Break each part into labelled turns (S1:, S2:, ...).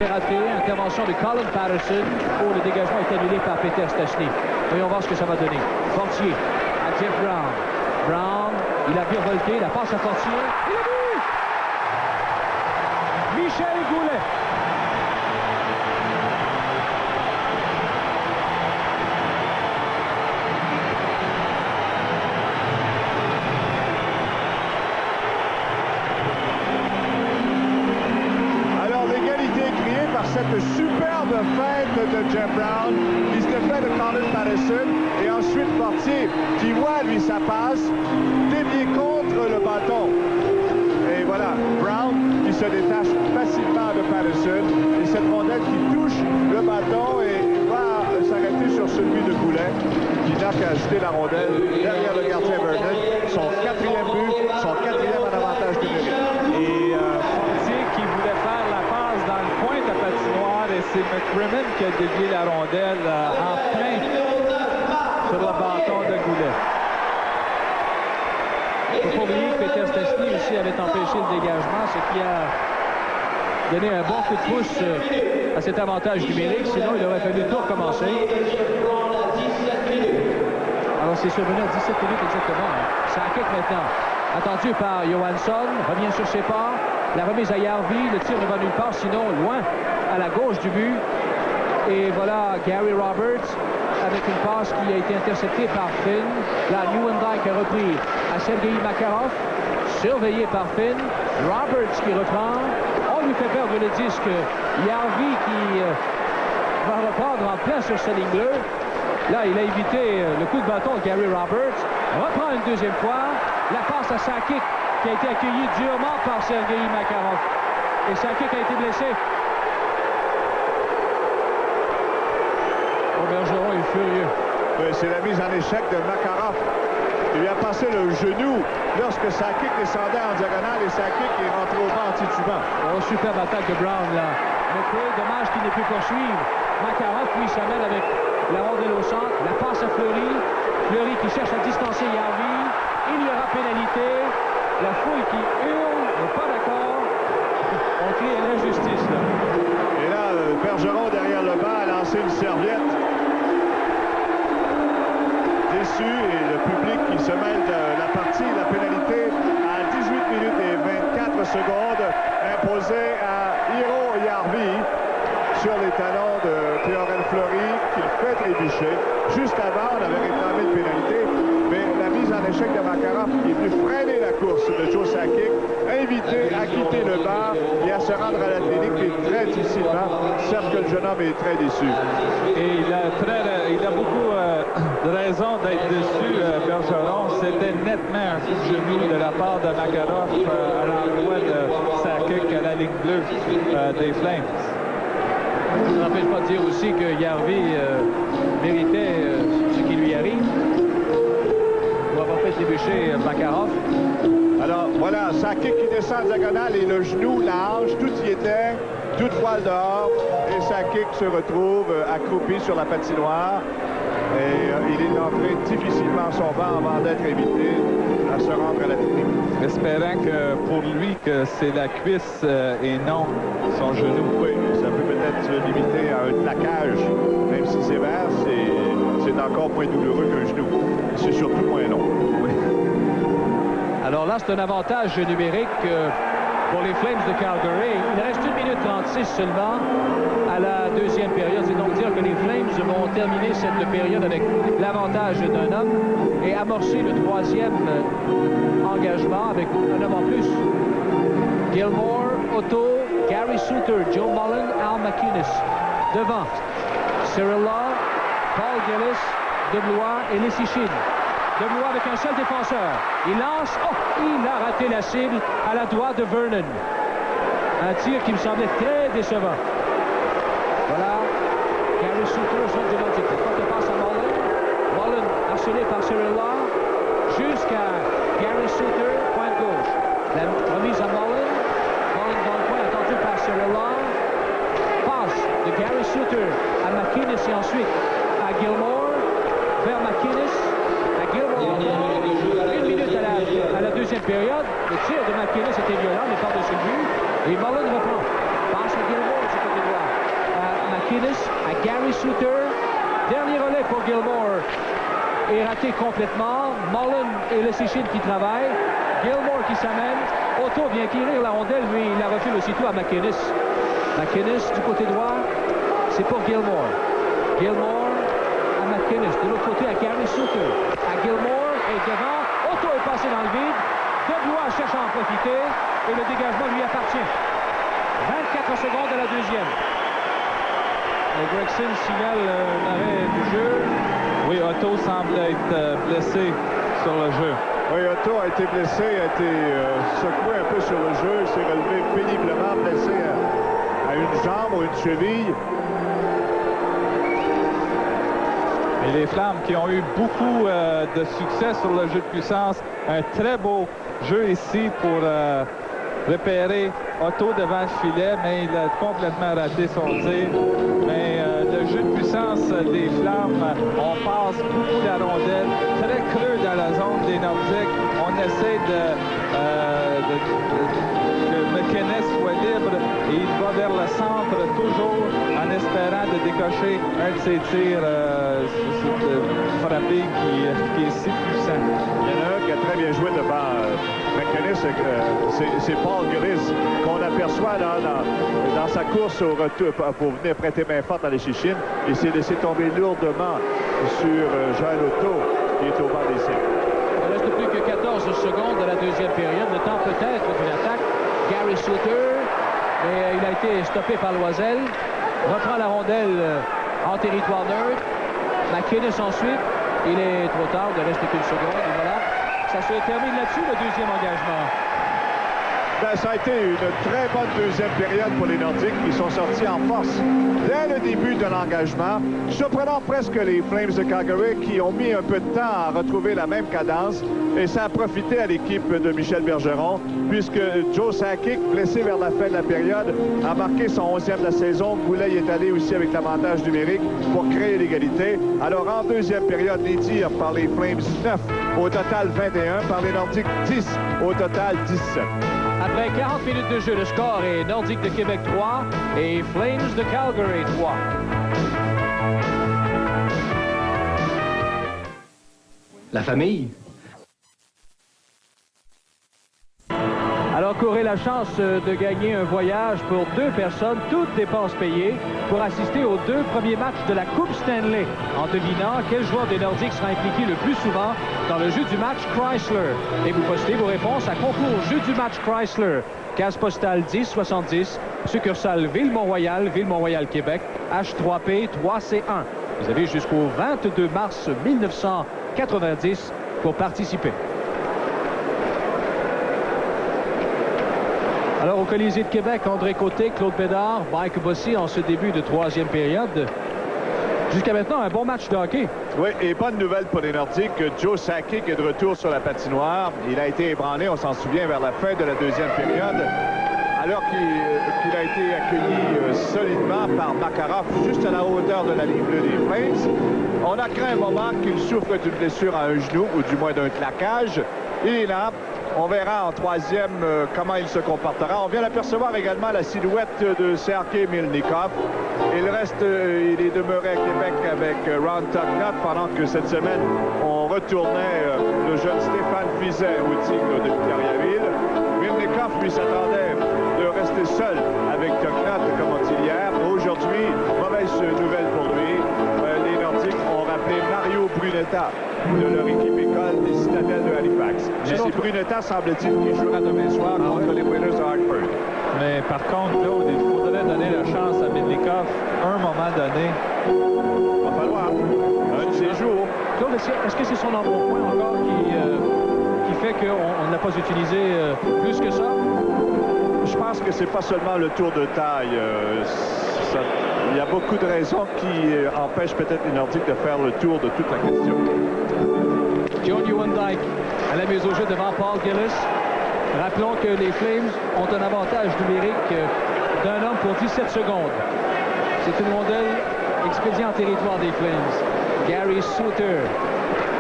S1: Raté, intervention de Colin Patterson. Oh, le dégagement est annulé par Peter Stastny. Voyons voir ce que ça va donner. Fortier à Jeff Brown. Brown, il a virevolté, la passe à Fortier. Il a vu! Michel Goulet.
S2: Cette superbe fête de Jeff Brown qui se fait de Colin Patterson et ensuite Fortier qui voit lui sa passe dévier contre le bâton. Et voilà, Brown qui se détache facilement de Patterson et cette rondelle qui touche le bâton et va s'arrêter sur celui de Goulet qui n'a qu'à ajouter la rondelle derrière le gardien Vernon. Son quatrième but, son quatrième en avantage numérique.
S3: Et Fortier qui voulait faire la passe dans le coin de la patinoire et c'est McCrimmon qui a dévié la rondelle en plein sur le bâton de Goulet.
S1: Il ne faut pas oublier que Peter Stastny aussi avait empêché le dégagement, ce qui a donné un bon coup de pouce à cet avantage numérique. Sinon, il aurait fallu tout recommencer. Alors, c'est survenu à 17 minutes exactement. Ça a kick maintenant. Attendu par Johansson, revient sur ses pas. La remise à Järvi, le tir ne va nulle part, sinon loin à la gauche du but. Et voilà Gary Roberts avec une passe qui a été interceptée par Finn. Là, Nieuwendyk a repris à Sergei Makarov, surveillé par Finn. Roberts qui reprend. On lui fait perdre le disque. Järvi qui va reprendre en plein sur sa ligne bleue. Là, il a évité le coup de bâton de Gary Roberts. Reprend une deuxième fois. La passe à Sakic qui a été accueillie durement par Sergei Makarov. Et Sakic a été blessé. Bergeron est furieux.
S2: Oui, c'est la mise en échec de Makarov. Il lui a passé le genou lorsque Sakic descendait en diagonale et Sakic est rentré au banc en titubant.
S1: Oh, superbe attaque de Brown là. Mais dommage qu'il n'ait pu poursuivre. Makarov, lui, s'amène avec la rondelle au centre. La passe à Fleury. Fleury qui cherche à distancer Järvi. Il y aura pénalité. La foule qui hurle, n'est pas d'accord. On crie à l'injustice là.
S2: Et là, Bergeron derrière le banc a lancé une serviette. Déçu et le public qui se mêle de la partie, la pénalité à 18 minutes et 24 secondes imposée à Hiro Järvi sur les talons de Théorène Fleury qui le fait trébucher. Juste avant, on avait réclamé une pénalité, mais la mise en échec de Makarov qui est venu freiner la course de Joe Sakic, invité à quitter le banc et à se rendre à la clinique, mais très difficilement, sauf que le jeune homme est très déçu.
S3: Et il a beaucoup de raisons d'être déçu, Bergeron. C'était nettement un coup de genou de la part de Makarov à l'endroit de Sakic à la ligne bleue des Flames.
S1: Ça n'empêche pas de dire aussi que Järvi méritait ce qui lui arrive. Pour avoir fait déboucher Makarov.
S2: Alors voilà, Sakic qui descend en diagonale et le genou, la hanche, tout y était, toute voile dehors. Et Sakic se retrouve accroupi sur la patinoire. Et il est entré difficilement son banc avant d'être évité à se rendre à la technique.
S3: Espérant que pour lui que c'est la cuisse et non son genou.
S2: Oui, ça peut peut-être se limiter à un plaquage, même si sévère, c'est encore moins douloureux qu'un genou. C'est surtout moins long. Oui.
S1: Alors là, c'est un avantage numérique pour les Flames de Calgary. Il reste 1 minute 36 seulement à la deuxième période. C'est donc dire que les Flames vont terminer cette période avec l'avantage d'un homme et amorcer le troisième engagement avec un homme en plus. Gilmore, Otto, Gary Suter, Joe Mullen, Al MacInnis. Devant, Cyril Law, Paul Gillis, Deblois et Lessichin. Deblois avec un seul défenseur. Il lance. Oh, il a raté la cible à la doigt de Vernon. Un tir qui me semblait très décevant. Voilà. Gary Suter au centre du lancer. Forte passe à Mullen. Mullen harcelé par Cyril Law. Jusqu'à Gary Suter, pointe gauche. La remise à Mullen. Mullen dans le coin, attendu par Cyril Law. Passe de Gary Suter à MacInnis et ensuite à Gilmore. Vers MacInnis. Gilmore, 1 minute à la deuxième période. Le tir de MacInnis était violent, mais par-dessus le but. Et Mullen reprend. Passe à Gilmore du côté droit. McInnes à Gary Suter. Dernier relais pour Gilmour est raté complètement. Mullen et le Sichin qui travaillent. Gilmour qui s'amène. Otto vient acquérir la rondelle, lui il la refile aussitôt à McInnes. McInnes du côté droit, c'est pour Gilmour. Gilmour à McInnes. De l'autre côté à Gary Suter. À Gilmour et devant. Otto est passé dans le vide. Deblois cherche à en profiter et le dégagement lui appartient. 24 secondes à la deuxième. Et Gregson signale l'arrêt du jeu.
S3: Oui, Otto semble être blessé sur le jeu.
S2: Oui, Otto a été blessé, a été secoué un peu sur le jeu. Il s'est relevé péniblement, blessé à une jambe ou une cheville.
S3: Et les Flammes qui ont eu beaucoup de succès sur le jeu de puissance. Un très beau jeu ici pour repérer Otto devant le filet, mais il a complètement raté son tir. Mais le jeu de puissance des Flammes, on passe beaucoup la rondelle, très creux dans la zone des Nordiques. On essaie que McInnes soit libre et il va vers le centre toujours en espérant de décocher un de ses tirs frappés qui est si puissant.
S2: Il y en a un qui a très bien joué devant McInnes, c'est Paul Gillis qu'on aperçoit dans sa course au retour pour venir prêter main forte à l'Échichine. Il s'est laissé tomber lourdement sur Joël Otto qui est au bas des cercles.
S1: Il reste plus que 14 secondes de la deuxième période. Le temps peut-être d'une attaque. Gary Suter, mais il a été stoppé par Loisel. Reprend la rondelle en territoire neutre. McInnes ensuite. Il est trop tard, il ne reste qu'une seconde. Et voilà, ça se termine là-dessus, le deuxième engagement.
S2: Ben, ça a été une très bonne deuxième période pour les Nordiques qui sont sortis en force dès le début de l'engagement, surprenant presque les Flames de Calgary qui ont mis un peu de temps à retrouver la même cadence et ça a profité à l'équipe de Michel Bergeron puisque Joe Sakic, blessé vers la fin de la période, a marqué son 11e de la saison. Goulet est allé aussi avec l'avantage numérique pour créer l'égalité. Alors en deuxième période, les tirs par les Flames 9, au total 21, par les Nordiques 10, au total 17.
S1: Après 40 minutes de jeu, le score est Nordique de Québec 3 et Flames de Calgary 3.
S4: La famille.
S1: Alors qu'aurait la chance de gagner un voyage pour 2 personnes, toutes dépenses payées, pour assister aux 2 premiers matchs de la Coupe Stanley, en devinant quel joueur des Nordiques sera impliqué le plus souvent dans le jeu du match Chrysler. Et vous postez vos réponses à concours jeu du match Chrysler. Case postale 1070, succursale Ville-Mont-Royal, Ville-Mont-Royal, Québec, H3P 3C1. Vous avez jusqu'au 22 mars 1990 pour participer. Alors, au Colisée de Québec, André Côté, Claude Bédard, Mike Bossy en ce début de troisième période. Jusqu'à maintenant, un bon match de hockey.
S2: Oui, et bonne nouvelle pour les Nordiques. Joe Sakic est de retour sur la patinoire. Il a été ébranlé, on s'en souvient, vers la fin de la deuxième période. Alors qu'il a été accueilli solidement par Makarov juste à la hauteur de la ligne bleue des Flames. On a craint un moment qu'il souffre d'une blessure à un genou ou du moins d'un claquage. Il est là. On verra en troisième comment il se comportera. On vient d'apercevoir également la silhouette de Sergei Milnikov. Il reste, il est demeuré à Québec avec Ron Tugnutt pendant que cette semaine, on retournait le jeune Stéphane Fizet au Tigre de Victoriaville. Milnikov, lui, s'attendait de rester seul avec Tugnutt, comme on dit hier. Aujourd'hui, mauvaise nouvelle pour lui. Les Nordiques ont rappelé Mario Brunetta de leur équipe école des Citadelles de Halifax. Et c'est Brunetta, semble-t-il, qui jouera demain soir contre les Whalers de Hartford.
S3: Mais par contre, Claude, il faudrait donner la chance à Milnikov un moment donné.
S2: Il va falloir un de ces jours.
S1: Claude, est-ce que c'est son embonpoint encore qui fait qu'on ne l'a pas utilisé plus que ça?
S2: Je pense que c'est pas seulement le tour de taille. Il y a beaucoup de raisons qui empêchent peut-être les Nordiques de faire le tour de toute la question.
S1: John Newendike à la mise au jeu devant Paul Gillis. Rappelons que les Flames ont un avantage numérique d'un homme pour 17 secondes. C'est une rondelle expédiée en territoire des Flames. Gary Suter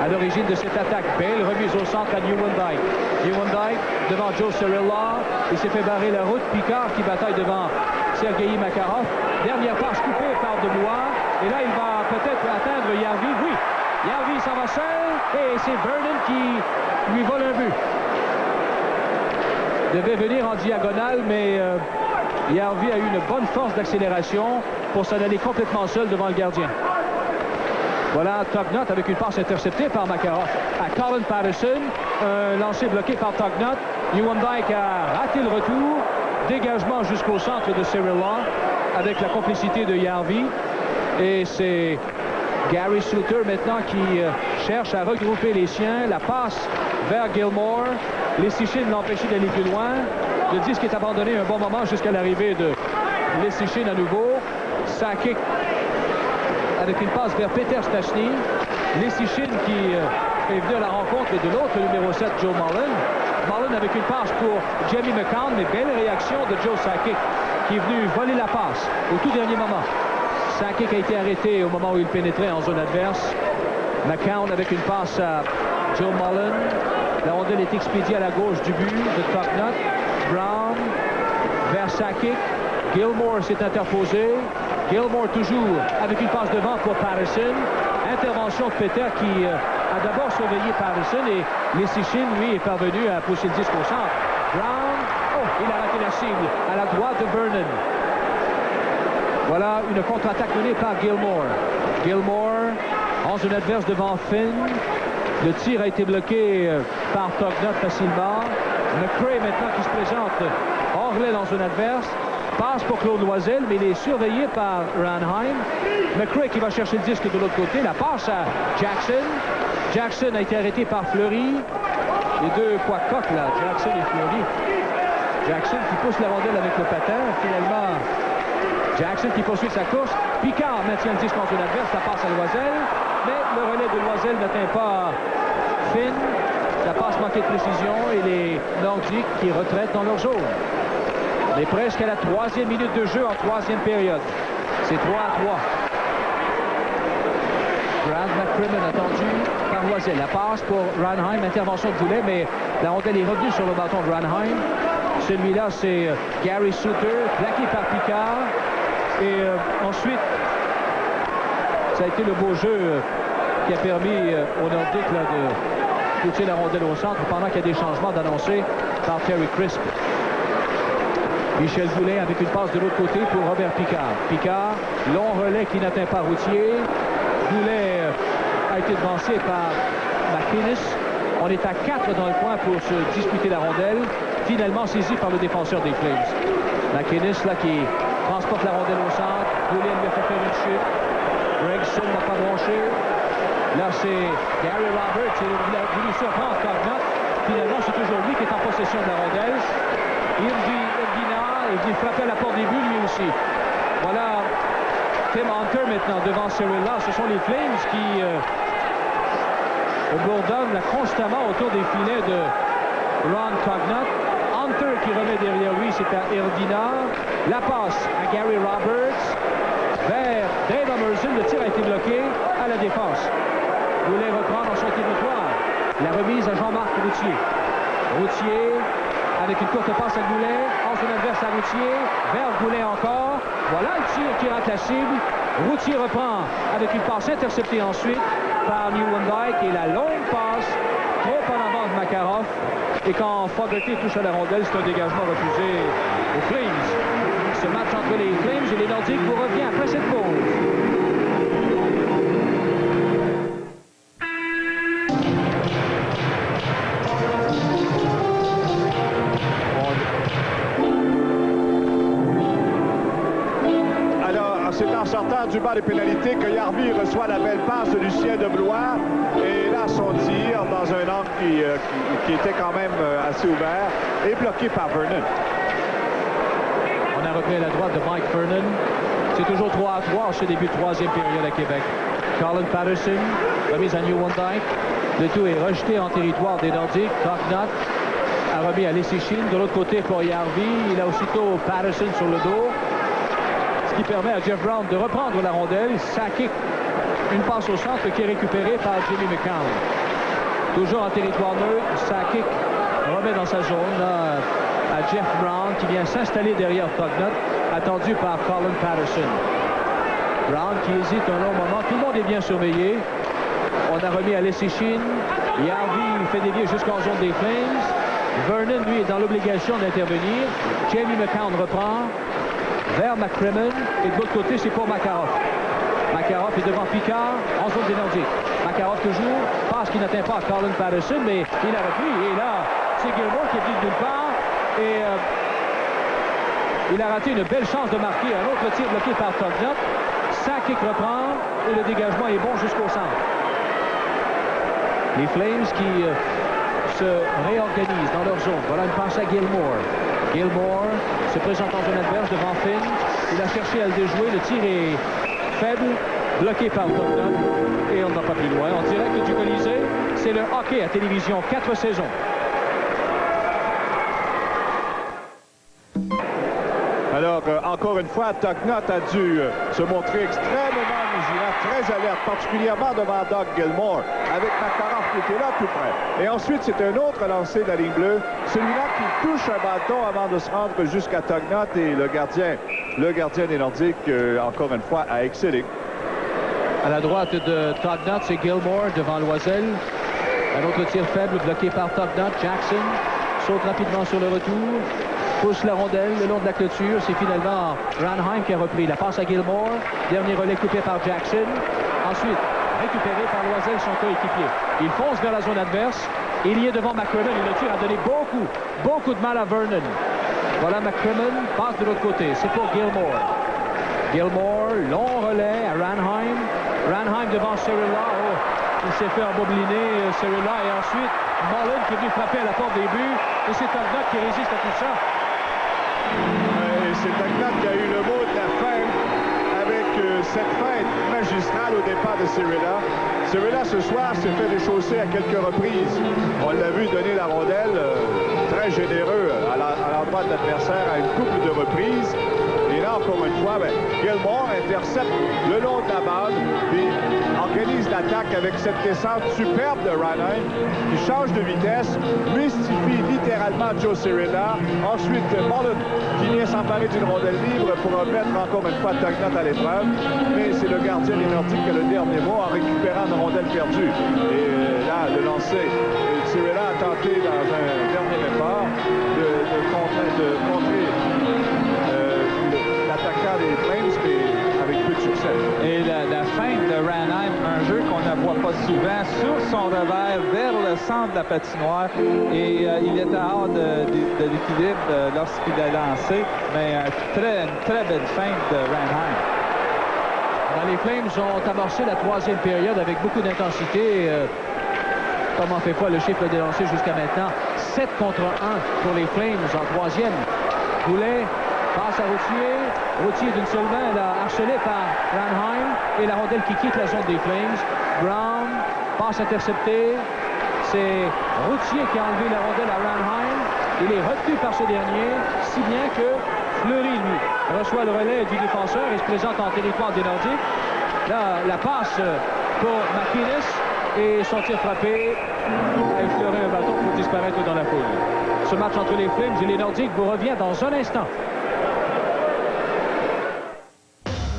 S1: à l'origine de cette attaque. Belle remise au centre à Newendike. Newendike devant Joe Cirilla. Il s'est fait barrer la route. Picard qui bataille devant Sergei Makarov. Dernière passe coupée par de Et là, il va peut-être atteindre Järvi. Oui, Järvi s'en va seul. Et c'est Vernon qui lui vole un but. Devait venir en diagonale, mais Järvi a eu une bonne force d'accélération pour s'en aller complètement seul devant le gardien. Voilà Tugnutt avec une passe interceptée par Makarov à Colin Patterson. Un lancer bloqué par Tugnutt. Nieuwendyk a raté le retour. Dégagement jusqu'au centre de Cyril Long avec la complicité de Järvi. Et c'est Gary Suter maintenant qui cherche à regrouper les siens. La passe vers Gilmore. Leschyshyn l'a empêché d'aller plus loin. Le disque est abandonné un bon moment jusqu'à l'arrivée de Leschyshyn à nouveau. Sakic avec une passe vers Peter Stastny. Leschyshyn qui est venu à la rencontre de l'autre numéro 7, Joe Mullen. Mullen avec une passe pour Jamie McCown, mais belle réaction de Joe Sakic qui est venu voler la passe au tout dernier moment. Sakic a été arrêté au moment où il pénétrait en zone adverse. McCown avec une passe à Joe Mullen. La rondelle est expédiée à la gauche du but de Tugnutt. Brown vers Sakic. Gilmore s'est interposé. Gilmore toujours avec une passe devant pour Patterson. Intervention de Peter qui a d'abord surveillé Patterson et Leschyshyn, lui, est parvenu à pousser le disque au centre. Brown, oh, il a raté la cible à la droite de Vernon. Voilà une contre-attaque menée par Gilmore. Gilmore en zone adverse devant Finn. Le tir a été bloqué par Tugnutt facilement. McCray maintenant qui se présente hors l'aile en zone adverse. Passe pour Claude Loisel, mais il est surveillé par Ranheim. McCray qui va chercher le disque de l'autre côté. La passe à Jackson. Jackson a été arrêté par Fleury. Les deux poids coqs là, Jackson et Fleury. Jackson qui pousse la rondelle avec le patin. Finalement, Jackson qui poursuit sa course. Picard maintient le disque en zone adverse. La passe à Loisel. Mais le relais de Loisel n'atteint pas Finn. La passe manquée de précision et les Nordiques qui retraitent dans leur zone. On est presque à la 3e minute de jeu en 3e période. C'est 3-3. Brad McCrimmon attendu par Loisel. La passe pour Ranheim. Intervention de Goulet, mais la rondelle est revenue sur le bâton de Ranheim. Celui-là, c'est Gary Suter, plaqué par Picard. Et ensuite, ça a été le beau jeu qui a permis aux Nordiques de pousser la rondelle au centre pendant qu'il y a des changements d'annoncer par Terry Crisp. Michel Goulet avec une passe de l'autre côté pour Robert Picard. Picard, long relais qui n'atteint pas Routier. Goulet a été devancé par McInnes. On est à 4 dans le coin pour se disputer la rondelle. Finalement saisi par le défenseur des Flames. McInnes là qui transporte la rondelle au centre. Goulet lui a fait faire une chute. Gregson n'a pas branché. Là c'est Gary Roberts qui a voulu surprendre Tugnutt. Finalement c'est toujours lui qui est en possession de la rondelle. Irdina est venu frapper à la porte des buts lui aussi. Voilà Tim Hunter maintenant devant Cyril Long. Ce sont les Flames qui bourdonnent là, constamment autour des filets de Ron Tugnutt. Hunter qui remet derrière lui, c'est à Irdina. La passe à Gary Roberts vers Dave Emerson. Le tir a été bloqué à la défense. Goulet reprend dans son territoire. La remise à Jean-Marc Routier. Routier avec une courte passe à Goulet, en son adverse à Routier, vers Goulet encore. Voilà le tir qui rate la cible. Routier reprend avec une passe interceptée ensuite par Nieuwendyk et la longue passe trop en avant de Makarov. Et quand Fogarty touche à la rondelle, c'est un dégagement refusé aux Flames. Ce match entre les Flames et les Nordiques vous revient après cette pause.
S2: C'est en sortant du banc des pénalités que Järvi reçoit la belle passe de Lucien Deblois. Et là, son tir dans un angle qui était quand même assez ouvert est bloqué par Vernon.
S1: On a repris à la droite de Mike Vernon. C'est toujours 3-3 en ce début de 3e période à Québec. Colin Patterson, remise à Nieuwendyk. Le tout est rejeté en territoire des Nordiques. Tugnutt a remis à Leschyshyn. De l'autre côté pour Järvi. Il a aussitôt Patterson sur le dos. Qui permet à Jeff Brown de reprendre la rondelle. Sakic, une passe au centre qui est récupérée par Jimmy McCown. Toujours en territoire neutre, Sakic remet dans sa zone là, à Jeff Brown qui vient s'installer derrière Tugnutt, attendu par Colin Patterson. Brown qui hésite un long moment. Tout le monde est bien surveillé. On a remis à Lesichin. Yarvi fait dévier jusqu'en zone des Flames. Vernon, lui, est dans l'obligation d'intervenir. Jamie McCown reprend vers McCrimmon. Et de l'autre côté, c'est pour Makarov. Makarov est devant Picard en zone des Nordiques. Makarov toujours, passe qui n'atteint pas Colin Patterson, mais il a repris. Et là, c'est Gilmour qui est venu de nulle part. Et il a raté une belle chance de marquer. Un autre tir bloqué par Tugnutt. Sakic reprend et le dégagement est bon jusqu'au centre. Les Flames qui se réorganisent dans leur zone. Voilà une passe à Gilmour. Gilmour se présente en zone adverse devant Finn. Il a cherché à le déjouer. Le tir est faible, bloqué par Tugnutt. Et on n'a pas plus loin. En direct du Colisée, c'est le hockey à télévision. 4 saisons.
S2: Alors, encore une fois, Tugnutt a dû se montrer extrêmement vigilant, très alerte, particulièrement devant Doug Gilmour, avec Makarov qui était là tout près. Et ensuite, c'est un autre lancé de la ligne bleue, celui-là qui touche un bâton avant de se rendre jusqu'à Tugnutt, et le gardien des Nordiques, encore une fois, a excellé.
S1: À la droite de Tugnutt, c'est Gilmour devant Loisel. Un autre tir faible bloqué par Tugnutt. Jackson saute rapidement sur le retour. Pousse la rondelle le long de la clôture. C'est finalement Ranheim qui a repris. La passe à Gilmour. Dernier relais coupé par Jackson. Ensuite, récupéré par Loisel, son coéquipier. Il fonce vers la zone adverse. Il y est devant McCrimmon. Et le tir a donné beaucoup de mal à Vernon. Voilà McCrimmon. Passe de l'autre côté. C'est pour Gilmour. Gilmour, long relais à Ranheim. Ranheim devant Cirilla. Oh, il s'est fait embobeliner, Cirilla. Et ensuite, Mullen qui est venu frapper à la porte des buts. Et c'est Tugnutt qui résiste à tout ça.
S2: Et c'est Tugnutt qui a eu le mot de la fin avec cette fête magistrale au départ de Cirilla. Cirilla, ce soir, s'est fait déchausser à quelques reprises. On l'a vu donner la rondelle, très généreux à l'endroit de l'adversaire à une couple de reprises. Et là, encore une fois, Gilmour intercepte le long de la bande et organise l'attaque avec cette descente superbe de Ranheim qui change de vitesse, mystifie littéralement Joe Cirilla. Ensuite, Mullen qui vient s'emparer d'une rondelle libre pour mettre encore une fois Tugnutt à l'épreuve. Mais c'est le gardien des Nordiques qui a le dernier mot en récupérant une rondelle perdue. Et là, le lancer, Cirilla a tenté dans un dernier effort de contrer l'attaquant des Flames, mais avec peu de succès.
S3: Et la feinte de Ranheim, un jeu qu'on ne voit pas souvent, sur son revers vers le centre de la patinoire. Et il était hors de l'équilibre lorsqu'il a lancé, mais une très belle feinte de Ranheim.
S1: Les Flames ont amorcé la troisième période avec beaucoup d'intensité. Comment fait pas le chiffre des lancers jusqu'à maintenant? 7 contre 1 pour les Flames en troisième. Poulet passe à Routier. Routier d'une seule main, là, harcelé par Ranheim. Et la rondelle qui quitte la zone des Flames. Brown, passe interceptée. C'est Routier qui a enlevé la rondelle à Ranheim. Il est retenu par ce dernier, si bien que Fleury, lui, reçoit le relais du défenseur et se présente en territoire des Nordiques. Là, la passe pour McInnes et son tir frappé a effleuré un bâton pour disparaître dans la foule. Ce match entre les Flames et les Nordiques vous revient dans un instant.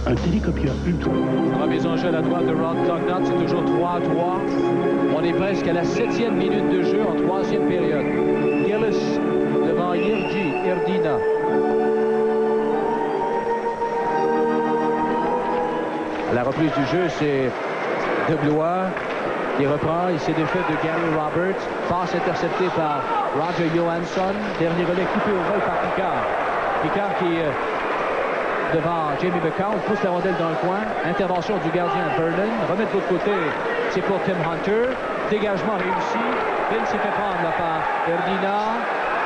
S5: Un télécopieur Ultra.
S1: Remise en jeu à la droite de Ron Tugnutt, c'est toujours 3-3. On est presque à la 7e minute de jeu en troisième période. Gillis devant Jirji Erdina. À la reprise du jeu, c'est De Blois qui reprend. Il s'est défait de Gary Roberts. Passe interceptée par Roger Johansson. Dernier relais coupé au vol par Picard. Picard qui devant Jamie McCown, pousse la rondelle dans le coin. Intervention du gardien Vernon. Remet de l'autre côté, c'est pour Tim Hunter. Dégagement réussi. Finn s'est fait prendre là par Erdina.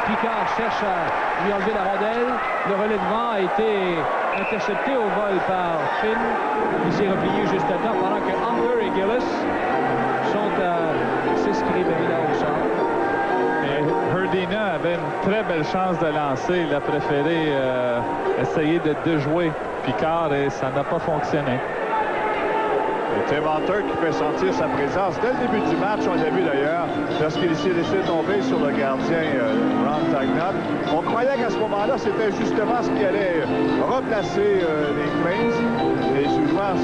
S1: Picard cherche à lui enlever la rondelle. Le relais de vent a été intercepté au vol par Finn. Il s'est replié juste à temps pendant que Hunter et Gillis sont à s'escriver là au centre.
S3: Erdina avait une très belle chance de lancer. Il a préféré essayer de déjouer Picard et ça n'a pas fonctionné.
S2: Et Tim Hunter qui fait sentir sa présence dès le début du match, on l'a vu d'ailleurs, lorsqu'il s'est laissé tomber sur le gardien Ron Tugnutt. On croyait qu'à ce moment-là, c'était justement ce qui allait replacer les Flames. Et souvent,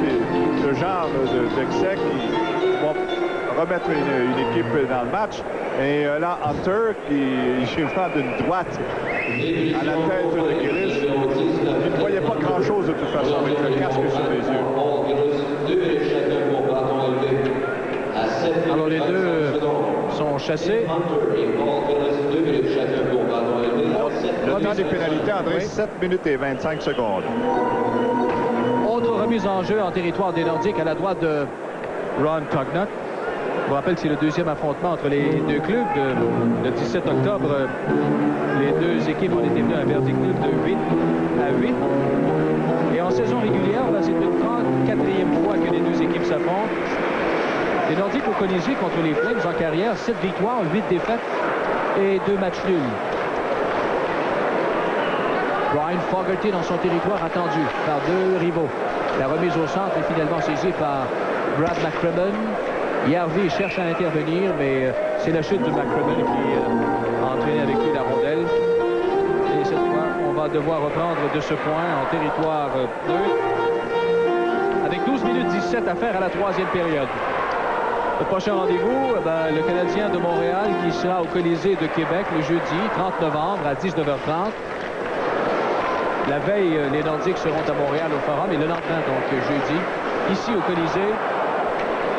S2: d'excès qui vont remettre une équipe dans le match. Et là, Hunter, qui chiffra d'une droite à la tête de Gillis, il ne voyait pas grand-chose de toute façon avec le casque sur les yeux.
S1: Alors les deux sont chassés.
S2: Le temps des pénalités, André, 7 minutes et 25 secondes.
S1: Autre remise en jeu en territoire des Nordiques à la droite de Ron Tugnutt. Je vous rappelle que c'est le deuxième affrontement entre les deux clubs. Le 17 octobre, les deux équipes ont été venues à un verdict de 8 à 8. Et en saison régulière, c'est une 34e fois que les deux équipes s'affrontent. Les Nordiques ont colligé contre les Flames en carrière, 7 victoires, 8 défaites et 2 matchs nuls. Brian Fogarty dans son territoire attendu par deux rivaux. La remise au centre est finalement saisie par Brad McCrimmon. Järvi cherche à intervenir, mais c'est la chute de McCrimmon qui a entraîné avec lui la rondelle. Et cette fois, on va devoir reprendre de ce point en territoire neutre. Avec 12 minutes 17 à faire à la troisième période. Le prochain rendez-vous, le Canadien de Montréal qui sera au Colisée de Québec le jeudi 30 novembre à 19h30. La veille, les Nordiques seront à Montréal au Forum et le lendemain, donc jeudi, ici au Colisée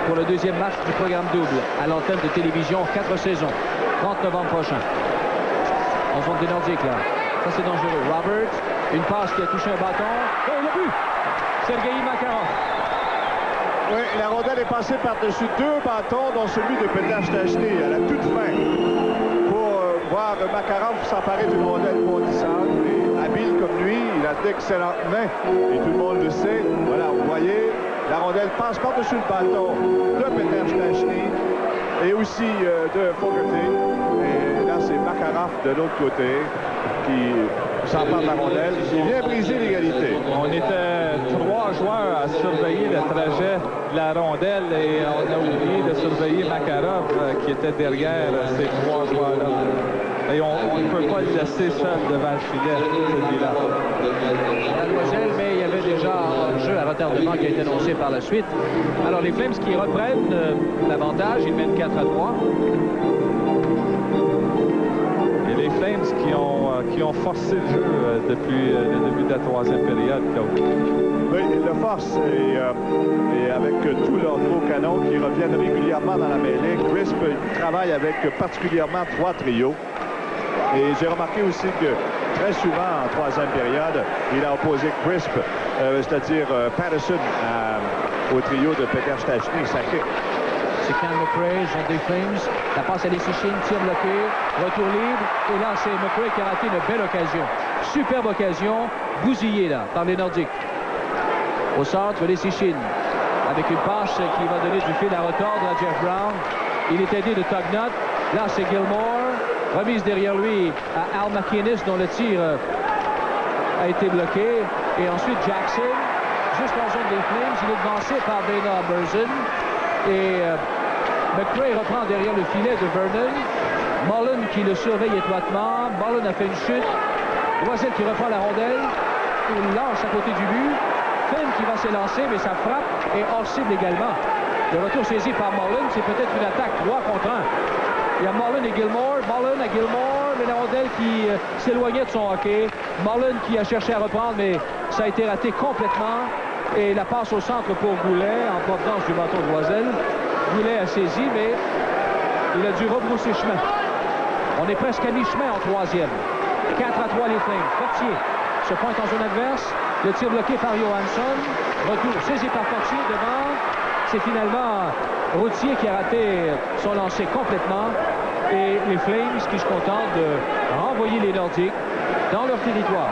S1: pour le deuxième match du programme double à l'antenne de télévision 4 saisons, 30 novembre prochain. En zone des Nordiques, là. Ça, c'est dangereux. Robert, une passe qui a touché un bâton. Oh, le but! Sergei Makarov.
S2: Oui, la rondelle est passée par-dessus deux bâtons, dont celui de Peter Stastny à la toute fin, pour voir Makarov s'emparer d'une rondelle bondissante. Et habile comme lui, il a d'excellentes mains, et tout le monde le sait. Voilà, vous voyez, la rondelle passe par-dessus le bâton de Peter Stastny et aussi de Fogarty. Et là, c'est Makarov de l'autre côté qui s'empare de la rondelle. Il vient briser l'égalité.
S3: On était 3 joueurs à surveiller le trajet de la rondelle et on a oublié de surveiller Makarov qui était derrière ces 3 joueurs-là. Et on ne peut pas le laisser seul devant le filet, celui-là.
S1: Mademoiselle, mais il y avait déjà un jeu à retardement qui a été annoncé par la suite. Alors les Flames qui reprennent l'avantage, ils mènent 4-3.
S3: Et les Flames qui ont forcé le jeu depuis le début de la troisième période.
S2: Oui, ils le forcent et avec tous leurs gros canons qui reviennent régulièrement dans la mêlée. Crisp travaille avec particulièrement 3 trios. Et j'ai remarqué aussi que très souvent en troisième période, il a opposé Crisp, c'est-à-dire Patterson au trio de Peter Stastny.
S1: C'est Cal McRae, zone des Flames. La passe à Lecichine, tir bloqué, retour libre. Et là, c'est McRae qui a raté une belle occasion. Superbe occasion, bousillée là, par les Nordiques. Au centre, Lecichine, avec une passe qui va donner du fil à retordre à Jeff Brown. Il est aidé de Tugnutt. Là, c'est Gilmore. Remise derrière lui à Al MacInnis, dont le tir a été bloqué. Et ensuite, Jackson, juste en zone des Flames. Il est devancé par Dana Burzin. Et McRae reprend derrière le filet de Vernon. Mullen qui le surveille étroitement. Mullen a fait une chute. Loisel qui reprend la rondelle. Il lance à côté du but. Finn qui va s'élancer, mais sa frappe est hors cible également. Le retour saisi par Mullen, c'est peut-être une attaque 3 contre 1. Il y a Mullen et Gilmore. Mullen à Gilmore, mais la rondelle qui s'éloignait de son hockey. Mullen qui a cherché à reprendre, mais ça a été raté complètement. Et la passe au centre pour Goulet, en provenance du bâton de Loisel. Goulet a saisi, mais il a dû rebrousser chemin. On est presque à mi-chemin en troisième. 4-3 les Flames. Fortier se pointe en zone adverse. Le tir bloqué par Johansson. Retour saisi par Fortier devant. C'est finalement Routier qui a raté son lancer complètement. Et les Flames qui se contentent de renvoyer les Nordiques dans leur territoire.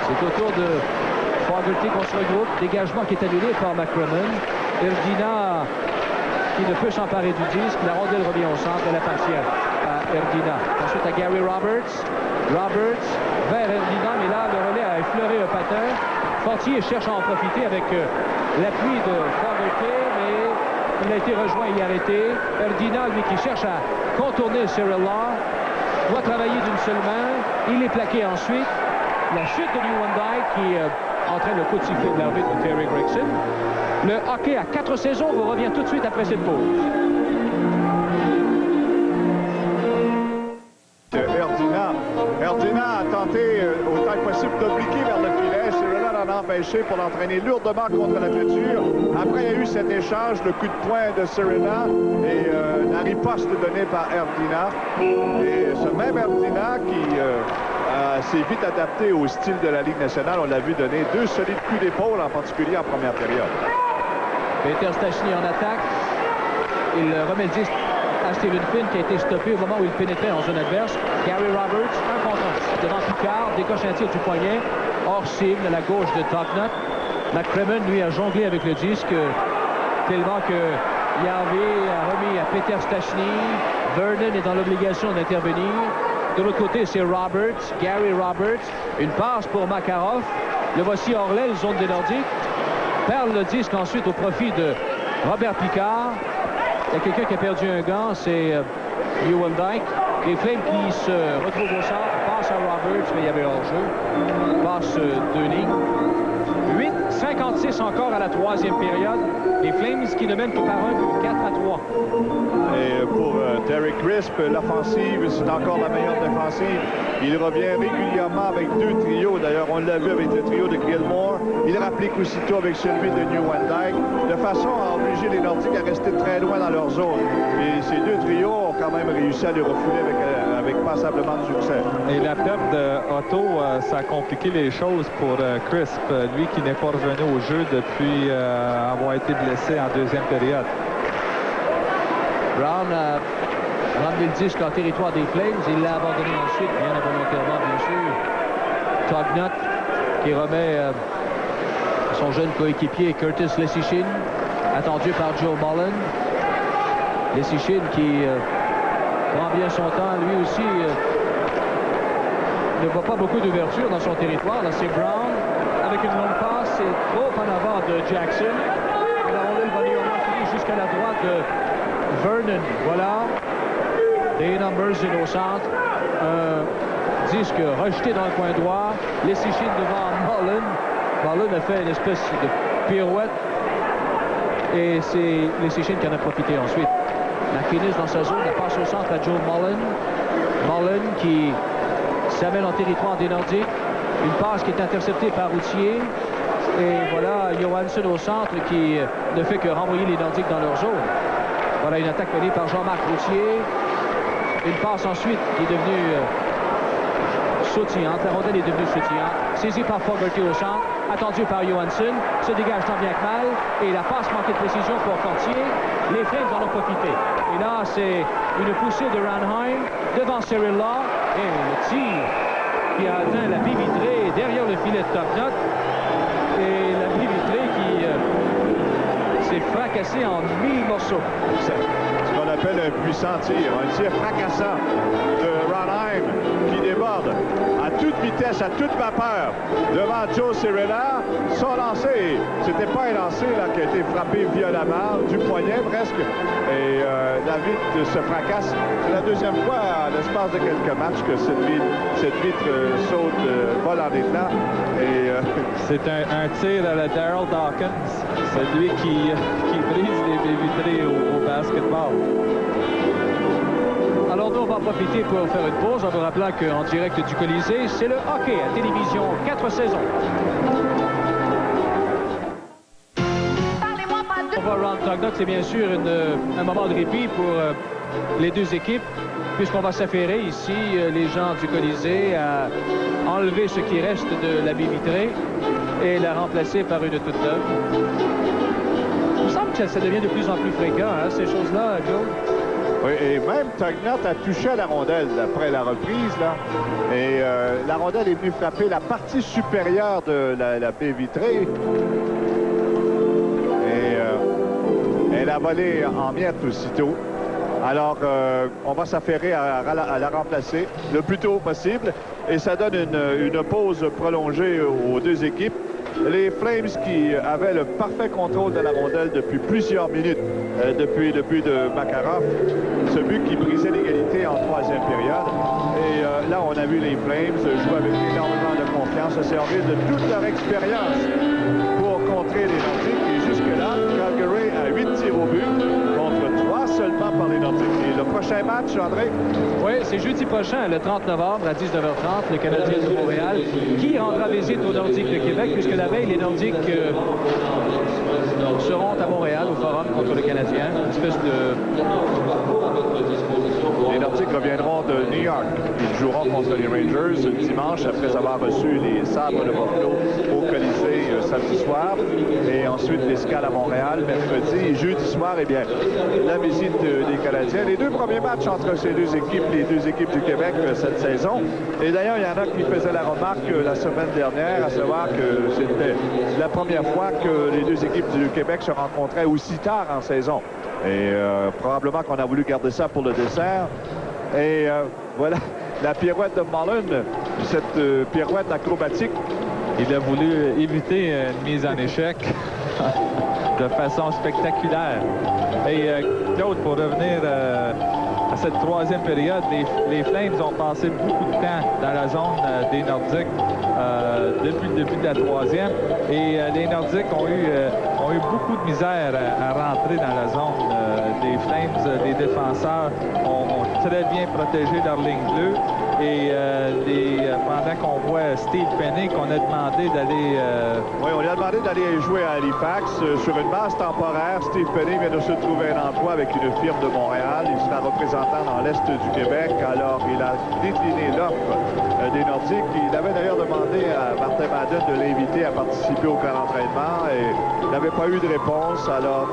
S1: C'est au tour de Fogarty qu'on se regroupe. Dégagement qui est annulé par McCrimmon. Erdina qui ne peut s'emparer du disque. La rondelle revient au centre. Elle appartient à Erdina. Ensuite à Gary Roberts. Roberts vers Erdina, mais là, le relais a effleuré un patin. Fortier cherche à en profiter avec l'appui de Fogarty, mais il a été rejoint et arrêté. Erdina, lui, qui cherche à contourner Cyril Law, doit travailler d'une seule main. Il est plaqué ensuite. La chute de Newendike qui entraîne le coup de sifflet de l'arbitre de Terry Gregson. Le hockey à 4 saisons vous revient tout de suite après cette pause.
S2: Erdina a tenté autant que possible d'obliquer vers le filet. Cirella l'en a empêché pour l'entraîner lourdement contre la clôture. Après, il y a eu cet échange, le coup de poing de Cirella et la riposte donnée par Erdina. Et ce même Erdina qui s'est vite adapté au style de la Ligue nationale. On l'a vu donner 2 solides coups d'épaule, en particulier en première période.
S1: Peter Stachny en attaque. Il remet le disque à Stephen Finn qui a été stoppé au moment où il pénétrait en zone adverse. Gary Roberts, 1 contre 1 devant Picard, décoche un tir du poignet, hors cible à la gauche de Topnut. McCrimmon, lui, a jonglé avec le disque tellement que Yarvé a remis à Peter Stachny. Vernon est dans l'obligation d'intervenir. De l'autre côté, c'est Roberts, Gary Roberts. Une passe pour Makarov. Le voici hors l'aile, zone des Nordiques. Perd le disque ensuite au profit de Robert Picard. Il y a quelqu'un qui a perdu un gant, c'est Newendijk. Les Flames qui se retrouvent au centre, passe à Roberts, mais il y avait hors-jeu. Passe 2 lignes. 8-56 encore à la 3e période. Les Flames qui ne mènent que par un but, 4-3.
S2: Et pour Derek Crisp, l'offensive, c'est encore la meilleure défensive. Il revient régulièrement avec 2 trios. D'ailleurs, on l'a vu avec le trio de Gilmore. Il rapplique aussitôt avec celui de Newendijk, de façon à obliger les Nordiques à rester très loin dans leur zone. Et ces 2 trios ont quand même réussi à les refouler avec passablement de succès.
S3: Et la perte d'Otto, ça a compliqué les choses pour Crisp, lui qui n'est pas revenu au jeu depuis avoir été blessé en 2e période.
S1: Brown a ramené le disque en territoire des Flames. Il l'a abandonné ensuite, bien involontairement, bien sûr. Topnut qui remet son jeune coéquipier Curtis Leschyshyn, attendu par Joe Mullen. Leschyshyn qui prend bien son temps, lui aussi ne voit pas beaucoup d'ouverture dans son territoire. Là, c'est Brown avec une longue passe. C'est trop en avant de Jackson. Et la rondelle va néanmoins finir jusqu'à la droite de Vernon. Voilà. Des numbers au centre. Un disque rejeté dans le coin droit. Leschyshyn devant Mullen. Mullen a fait une espèce de pirouette. Et c'est Leschyshyn qui en a profité ensuite. McInnes dans sa zone, la passe au centre à Joe Mullen. Mullen qui s'amène en territoire des Nordiques. Une passe qui est interceptée par Routier. Et voilà Johansson au centre qui ne fait que renvoyer les Nordiques dans leur zone. Voilà une attaque menée par Jean-Marc Routier. Une passe ensuite qui est devenue sautillante. La rondelle est devenue sautillante. Saisie par Fogarty au centre. Attendu par Johansson. Se dégage tant bien que mal. Et la passe manquée de précision pour Fortier. Les Flames en ont profité. Et là, c'est une poussée de Ranheim devant Cyril Law. Et le tir qui a atteint la baie vitrée derrière le filet de Topnut. Et la baie vitrée qui s'est fracassée en 1000 morceaux.
S2: C'est ce qu'on appelle un puissant tir. Un tir fracassant de Ranheim qui déborde à toute vitesse, à toute vapeur devant Joe Cirella. Son lancer, c'était pas un lancer là, qui a été frappé violemment, du poignet presque. Et la vitre se fracasse. C'est la 2e fois en l'espace de quelques matchs que cette vitre saute, vole en éclats.
S3: C'est un tir à la Daryl Dawkins. C'est lui qui brise les baies vitrées au basketball.
S1: Alors nous, on va en profiter pour faire une pause en vous rappelant qu'en direct du Colisée, c'est le hockey à télévision, 4 saisons. Round Tugnutt, c'est bien sûr un moment de répit pour les 2 équipes, puisqu'on va s'affairer ici, les gens du Colisée, à enlever ce qui reste de la baie vitrée et la remplacer par une toute neuve. Il me semble que ça devient de plus en plus fréquent, hein, ces choses-là, Joe.
S2: Oui, et même Tugnutt a touché à la rondelle après la reprise, là. Et la rondelle est venue frapper la partie supérieure de la baie vitrée. Elle a volé en miettes aussitôt. Alors, on va s'affairer à la remplacer le plus tôt possible. Et ça donne une pause prolongée aux 2 équipes. Les Flames qui avaient le parfait contrôle de la rondelle depuis plusieurs minutes, depuis le but de Makarov. Ce but qui brisait l'égalité en troisième période. Et là, on a vu les Flames jouer avec énormément de confiance, se servir de toute leur expérience pour contrer les Nordiques. Et jusque-là, Calgary a 8 tirs au but contre 3 seulement par les Nordiques. Et le prochain match, André?
S1: Oui, c'est jeudi prochain, le 30 novembre à 19h30, le Canadien de Montréal qui rendra visite aux Nordiques de Québec, puisque la veille, les Nordiques seront à Montréal au Forum contre le Canadien. Une espèce de...
S2: Les Nordiques reviendront de New York. Ils joueront contre les Rangers dimanche après avoir reçu les Sabres de Buffalo au Colisée samedi soir. Et ensuite l'escale à Montréal mercredi. Et jeudi soir, eh bien, la visite des Canadiens. Les deux premiers matchs entre ces deux équipes, les deux équipes du Québec cette saison. Et d'ailleurs, il y en a qui faisaient la remarque la semaine dernière, à savoir que c'était la première fois que les deux équipes du Québec se rencontraient aussi tard en saison. Et probablement qu'on a voulu garder ça pour le dessert. Et voilà la pirouette de Mullen, cette pirouette acrobatique.
S3: Il a voulu éviter une mise en échec de façon spectaculaire. Et Claude, pour revenir à cette troisième période, les Flames ont passé beaucoup de temps dans la zone des Nordiques depuis le début de la troisième. Et les Nordiques ont eu beaucoup de misère à rentrer dans la zone des Flames. Les défenseurs ont très bien protégé leur ligne bleue. Et pendant qu'on voit Steve Penney, qu'on a demandé d'aller...
S2: Oui, on lui a demandé d'aller jouer à Halifax sur une base temporaire. Steve Penney vient de se trouver un emploi avec une firme de Montréal. Il sera représentant dans l'Est du Québec. Alors, il a décliné l'offre des Nordiques. Il avait d'ailleurs demandé à Martin Madden de l'inviter à participer au grand entraînement et il n'avait pas eu de réponse. Alors,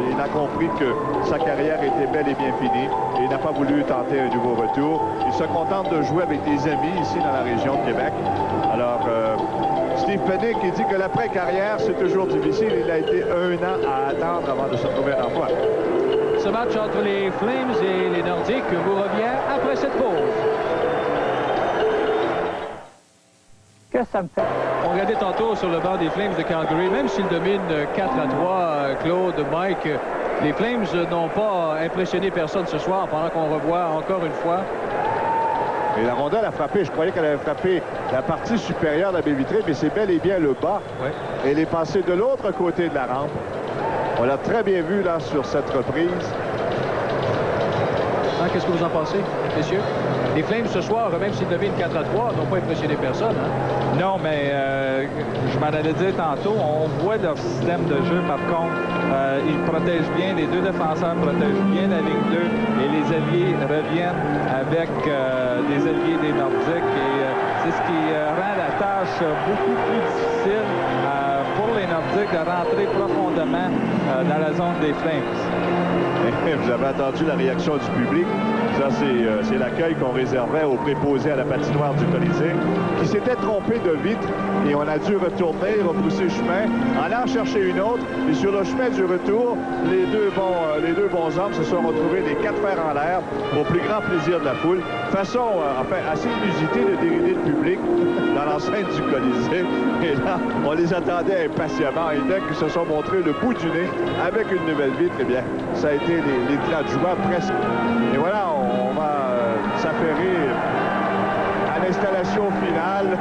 S2: il a compris que sa carrière était bel et bien finie. Et il n'a pas voulu tenter un nouveau retour. Il se contente de jouer avec des amis ici dans la région de Québec. Alors, Steve Penney qui dit que l'après-carrière, c'est toujours difficile. Il a été 1 an à attendre avant de se trouver un emploi.
S1: Ce match entre les Flames et les Nordiques vous revient après cette pause.
S6: Qu'est-ce que ça me fait?
S1: On regardait tantôt sur le banc des Flames de Calgary, même s'ils dominent 4-3, Claude, Mike, les Flames n'ont pas impressionné personne ce soir pendant qu'on revoit encore une fois.
S2: Et la rondelle a frappé. Je croyais qu'elle avait frappé la partie supérieure de la baie vitrée, mais c'est bel et bien le bas.
S1: Ouais.
S2: Et elle est passée de l'autre côté de la rampe. On l'a très bien vu là sur cette reprise.
S1: Hein, qu'est-ce que vous en pensez, messieurs? Les Flames ce soir, même s'ils dominent 4-3, n'ont pas impressionné personne. Hein?
S3: Non, mais je m'en allais dire tantôt, on voit leur système de jeu, par contre. Ils protègent bien, les deux défenseurs protègent bien la ligne bleue et les alliés reviennent avec des alliés des Nordiques. Et c'est ce qui rend la tâche beaucoup plus difficile pour les Nordiques de rentrer profondément dans la zone des Flames.
S2: Vous avez entendu la réaction du public. Ça, c'est l'accueil qu'on réservait aux préposés à la patinoire du Colisée, qui s'était trompé de vitre et on a dû retourner, repousser le chemin, en allant chercher une autre. Et sur le chemin du retour, les deux bons hommes se sont retrouvés les 4 fers en l'air, au plus grand plaisir de la foule. Façon, assez inusitée de dérider le public dans l'enceinte du Colisée. Et là, on les attendait impatiemment. Et dès qu'ils se sont montrés le bout du nez avec une nouvelle vitre, eh bien, ça a été l'éclat de joie presque. Et voilà, on va s'affairer à l'installation finale.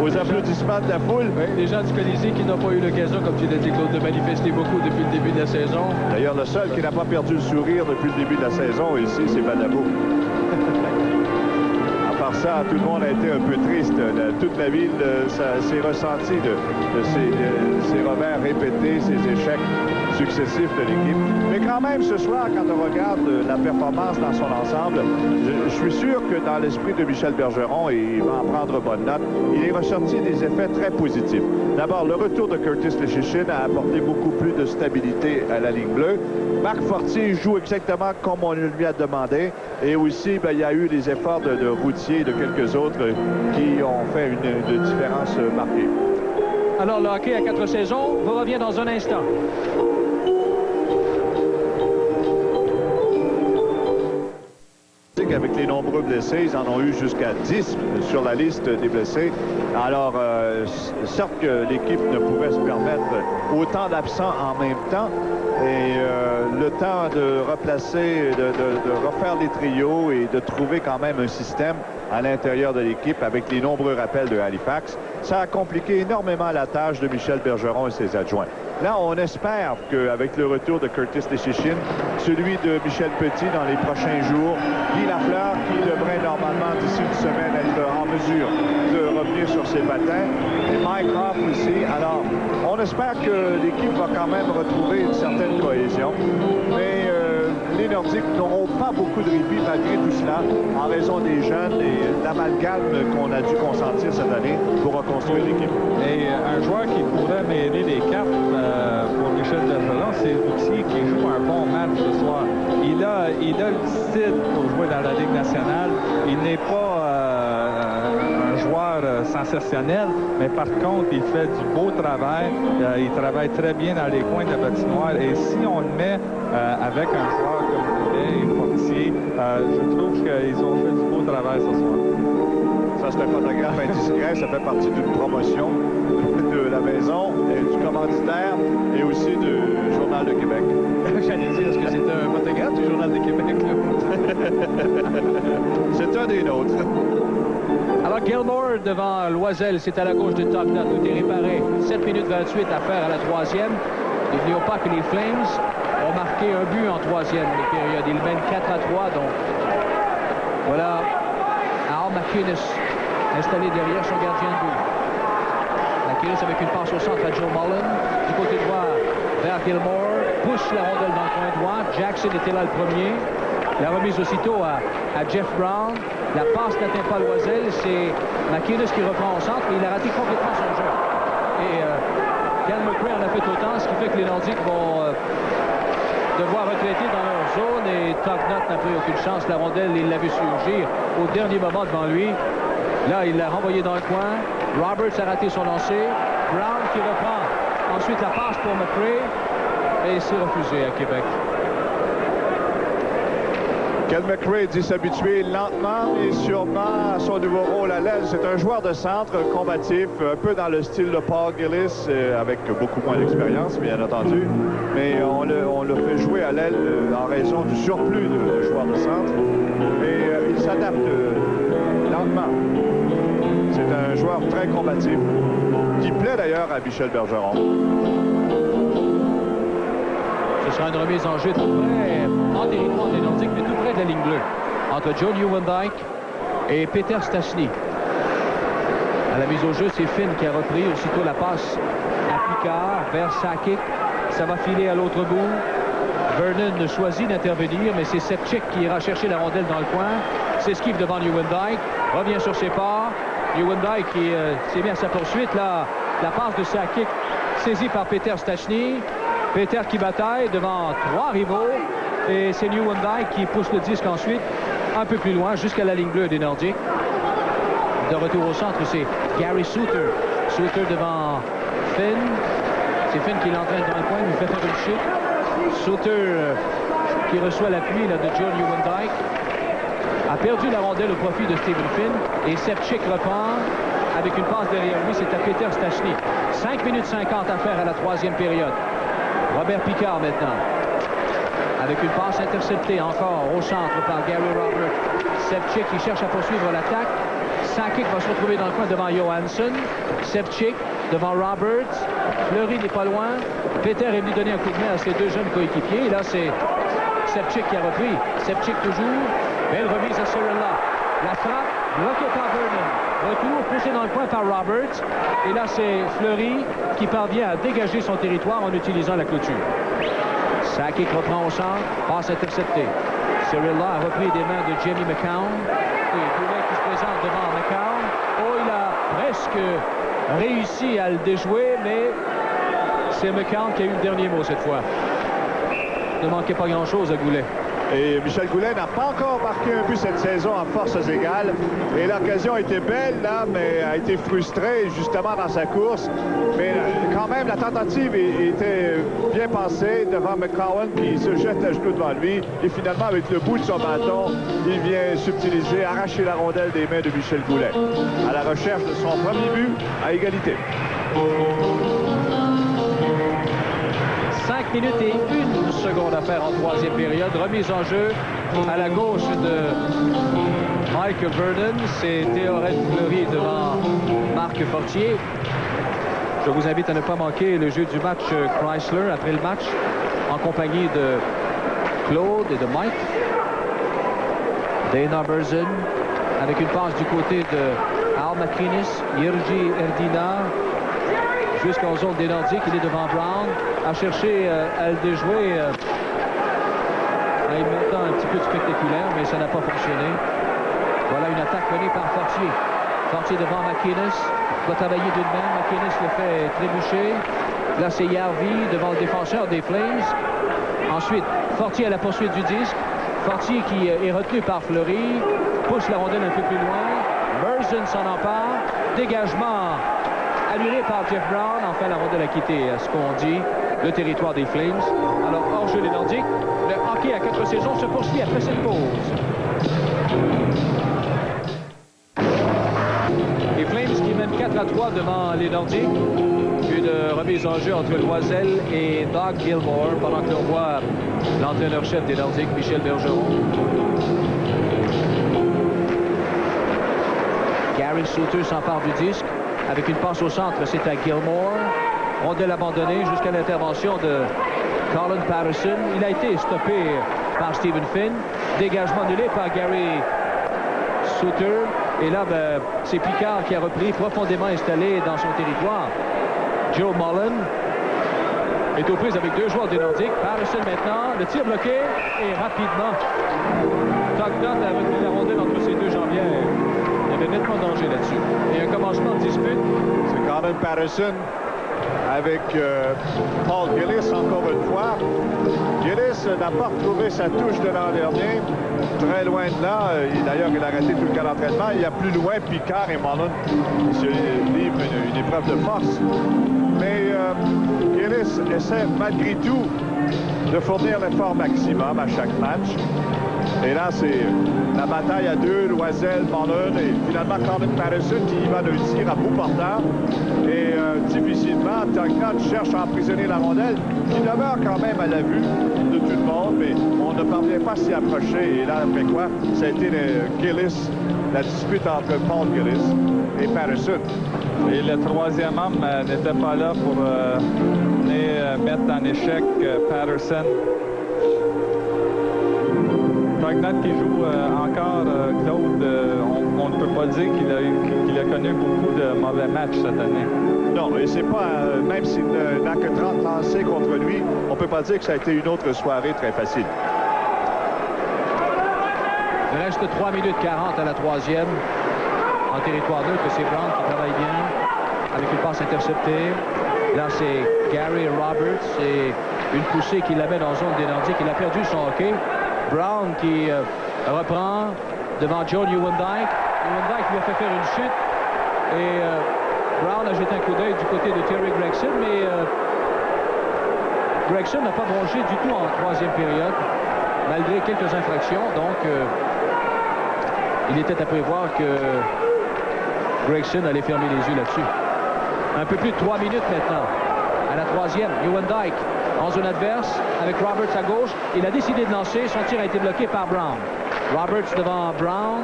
S2: Aux applaudissements de la foule.
S1: Oui, les gens du Colisée qui n'ont pas eu l'occasion, comme tu l'as dit, Claude, de manifester beaucoup depuis le début de la saison.
S2: D'ailleurs, le seul qui n'a pas perdu le sourire depuis le début de la saison ici, c'est Badabo. À part ça, tout le monde a été un peu triste. Toute la ville s'est ressentie de ces revers répétés, ces échecs successifs de l'équipe. Mais quand même, ce soir, quand on regarde la performance dans son ensemble, je suis sûr que dans l'esprit de Michel Bergeron, et il va en prendre bonne note, il est ressorti des effets très positifs. D'abord, le retour de Curtis Leschyshyn a apporté beaucoup plus de stabilité à la ligne bleue. Marc Fortier joue exactement comme on lui a demandé. Et aussi, il y a eu les efforts de Routier et de quelques autres qui ont fait une différence marquée.
S1: Alors, le hockey à 4 saisons vous revient dans un instant.
S2: Nordiques, avec les nombreux blessés, ils en ont eu jusqu'à 10 sur la liste des blessés. Alors, certes que l'équipe ne pouvait se permettre autant d'absents en même temps. Et le temps de replacer, de refaire les trios et de trouver quand même un système à l'intérieur de l'équipe avec les nombreux rappels de Halifax, ça a compliqué énormément la tâche de Michel Bergeron et ses adjoints. Là, on espère qu'avec le retour de Curtis Leschyshyn, celui de Michel Petit dans les prochains jours, Guy Lafleur, qui devrait normalement d'ici une semaine être en mesure de revenir sur ses patins, et Mike Hoff aussi. Alors, on espère que l'équipe va quand même retrouver une certaine cohésion, mais les Nordiques n'auront pas beaucoup de répit malgré tout cela, en raison des jeunes et de l'amalgame qu'on a dû consentir cette année pour reconstruire l'équipe.
S3: Et un joueur qui pourrait mêler les cartes pour Michel Bergeron, c'est aussi qui joue un bon match ce soir. Il a le style pour jouer dans la Ligue nationale. Il n'est pas un joueur sensationnel, mais par contre, il fait du beau travail. Il travaille très bien dans les coins de la patinoire. Et si on le met avec un joueur comme Goulet et Fortier, je trouve qu'ils ont fait du beau travail ce soir.
S2: Ça, c'est un photographe indiscret. Ça fait partie d'une promotion de la maison, et du commanditaire et aussi du Journal de Québec.
S1: J'allais dire, est-ce que c'est un photographe du Journal de Québec?
S2: C'est un des nôtres.
S1: Alors, Gilmore devant Loisel, c'est à la gauche de Tugnutt. Tout est réparé. 7 minutes 28 à faire à la troisième. N'oublions pas que les Flames ont marqué un but en troisième période. Ils mènent 4-3, donc voilà Al MacInnis installé derrière son gardien de but. MacInnis avec une passe au centre à Joe Mullen. Du côté droit vers Gilmore. Pousse la rondelle dans le coin droit. Jackson était là le premier. La remise aussitôt à Jeff Brown. La passe n'atteint pas Loisel. C'est MacInnis qui reprend au centre. Mais il a raté complètement son jeu. Et Cal McRae en a fait autant, ce qui fait que les Nordiques vont devoir retraiter dans leur zone. Et Tugnutt n'a pris aucune chance. La rondelle, il l'a vu surgir au dernier moment devant lui. Là, il l'a renvoyé dans le coin. Roberts a raté son lancer. Brown qui reprend ensuite la passe pour McRae. Et c'est refusé à Québec.
S2: Cal McRae dit s'habituer lentement et sûrement à son nouveau rôle à l'aile. C'est un joueur de centre combatif, un peu dans le style de Paul Gillis, avec beaucoup moins d'expérience, bien entendu. Mais on le fait jouer à l'aile en raison du surplus de joueurs de centre. Et il s'adapte lentement. C'est un joueur très combatif, qui plaît d'ailleurs à Michel Bergeron.
S1: Ce sera une remise en jeu tout près, en territoire des Nordiques, mais tout près de la ligne bleue, entre Joe Nieuwendyk et Peter Stastny. À la mise au jeu, c'est Finn qui a repris aussitôt la passe à Picard vers Sakic. Ça va filer à l'autre bout. Vernon choisit d'intervenir, mais c'est Sepchik qui ira chercher la rondelle dans le coin. S'esquive devant Nieuwendyk, revient sur ses pas. Nieuwendyk qui s'est mis à sa poursuite. Là, la passe de Sakic saisie par Peter Stastny. Peter qui bataille devant 3 rivaux. Et c'est Nieuwendyk qui pousse le disque ensuite un peu plus loin jusqu'à la ligne bleue des Nordiques. De retour au centre, c'est Gary Suter. Suter devant Finn. C'est Finn qui l'entraîne dans le coin, lui fait faire une chute. Suter qui reçoit l'appui de Joe Nieuwendyk. A perdu la rondelle au profit de Stephen Finn. Et Sepchik reprend avec une passe derrière lui. C'est à Peter Stastny. 5 minutes 50 à faire à la troisième période. Robert Picard maintenant. Avec une passe interceptée encore au centre par Gary Roberts. Sepchik qui cherche à poursuivre l'attaque. Sakic va se retrouver dans le coin devant Johansson. Sepchik devant Roberts. Fleury n'est pas loin. Peter est venu donner un coup de main à ses deux jeunes coéquipiers. Et là, c'est Sepchik qui a repris. Sepchik toujours. Belle remise à Cirilla. La frappe bloquée par Vernon. Retour poussé dans le coin par Roberts. Et là, c'est Fleury qui parvient à dégager son territoire en utilisant la clôture. Sakic reprend au centre. Passe interceptée. Cirilla a repris des mains de Jamie McCown. Et Goulet qui se présente devant McCown. Oh, il a presque réussi à le déjouer, mais c'est McCown qui a eu le dernier mot cette fois. Ne manquait pas grand-chose à Goulet.
S2: Et Michel Goulet n'a pas encore marqué un but cette saison en forces égales. Et l'occasion était belle, là, mais a été frustrée justement dans sa course. Mais quand même, la tentative était bien pensée devant McCowan qui se jette à genoux devant lui. Et finalement, avec le bout de son bâton, il vient subtiliser, arracher la rondelle des mains de Michel Goulet. À la recherche de son premier but à égalité.
S1: 5 minutes et 1 seconde à faire en troisième période. Remise en jeu à la gauche de Mike Vernon. C'est Théorène Fleury devant Marc Fortier. Je vous invite à ne pas manquer le jeu du match Chrysler après le match en compagnie de Claude et de Mike. Dana Burzon avec une passe du côté de Al McInnes, Jirgi Erdina jusqu'en zone des Nordiques. Il est devant Brown, a cherché à le déjouer en y mettant un petit peu de spectaculaire, mais ça n'a pas fonctionné. Voilà une attaque menée par Fortier. Fortier devant McInnes, doit travailler d'une main. McInnes le fait trébucher. Là, c'est Järvi devant le défenseur des Flames. Ensuite, Fortier à la poursuite du disque. Fortier qui est retenu par Fleury, pousse la rondelle un peu plus loin. Burzon s'en empare. Dégagement annulé par Jeff Brown. Enfin, la rondelle a quitté, ce qu'on dit, le territoire des Flames. Alors, hors-jeu les Nordiques. Le hockey à 4 saisons se poursuit après cette pause. Les Flames qui mènent 4-3 devant les Nordiques. Une remise en jeu entre Loisel et Doug Gilmour pendant que l'on voit l'entraîneur-chef des Nordiques, Michel Bergeron. Gary Suter s'empare du disque avec une passe au centre, c'est à Gilmour. Rondelle abandonnée jusqu'à l'intervention de Colin Patterson. Il a été stoppé par Stephen Finn. Dégagement annulé par Gary Suter. Et là, c'est Picard qui a repris, profondément installé dans son territoire. Joe Mullen est aux prises avec deux joueurs des Nordiques. Patterson maintenant, le tir bloqué et rapidement. Tugnutt a retenu la rondelle entre ses deux jambières. Il y avait nettement danger là-dessus. Et un commencement de dispute.
S2: C'est Colin Patterson avec Paul Gillis encore une fois. Gillis n'a pas retrouvé sa touche de l'an dernier. Très loin de là. D'ailleurs, il a arrêté tout le cas d'entraînement. Il y a plus loin Picard et Mullen qui se livrent une épreuve de force. Mais Gillis essaie malgré tout de fournir l'effort maximum à chaque match. Et là, c'est la bataille à deux, Loisel, Mullen et finalement Colin Patterson qui y va d'un tir à bout portant. Et difficilement, Tugnutt cherche à emprisonner la rondelle qui demeure quand même à la vue de tout le monde, mais on ne parvient pas à s'y approcher. Et là, après quoi, ça a été Gillis, la dispute entre Paul Gillis et Patterson.
S3: Et le troisième homme n'était pas là pour venir mettre en échec Patterson. Tugnutt qui joue encore, Claude, on ne peut pas dire qu'il a connu beaucoup de mauvais matchs cette année.
S2: Non, et c'est pas, même s'il n'a que 30 lancés contre lui, on ne peut pas dire que ça a été une autre soirée très facile.
S1: Il reste 3 minutes 40 à la troisième. En territoire neutre, c'est Brown qui travaille bien avec une passe interceptée. Là, c'est Gary Roberts et une poussée qui l'amène en zone des Nordiques. Il a perdu son hockey. Brown qui reprend devant Joe Nieuwendyk. Nieuwendyk lui a fait faire une chute. Et Brown a jeté un coup d'œil du côté de Terry Gregson. Mais Gregson n'a pas bronché du tout en troisième période, malgré quelques infractions. Donc, il était à prévoir que Gregson allait fermer les yeux là-dessus. Un peu plus de 3 minutes maintenant. À la troisième, Nieuwendyk en zone adverse avec Roberts à gauche. Il a décidé de lancer. Son tir a été bloqué par Brown. Roberts devant Brown.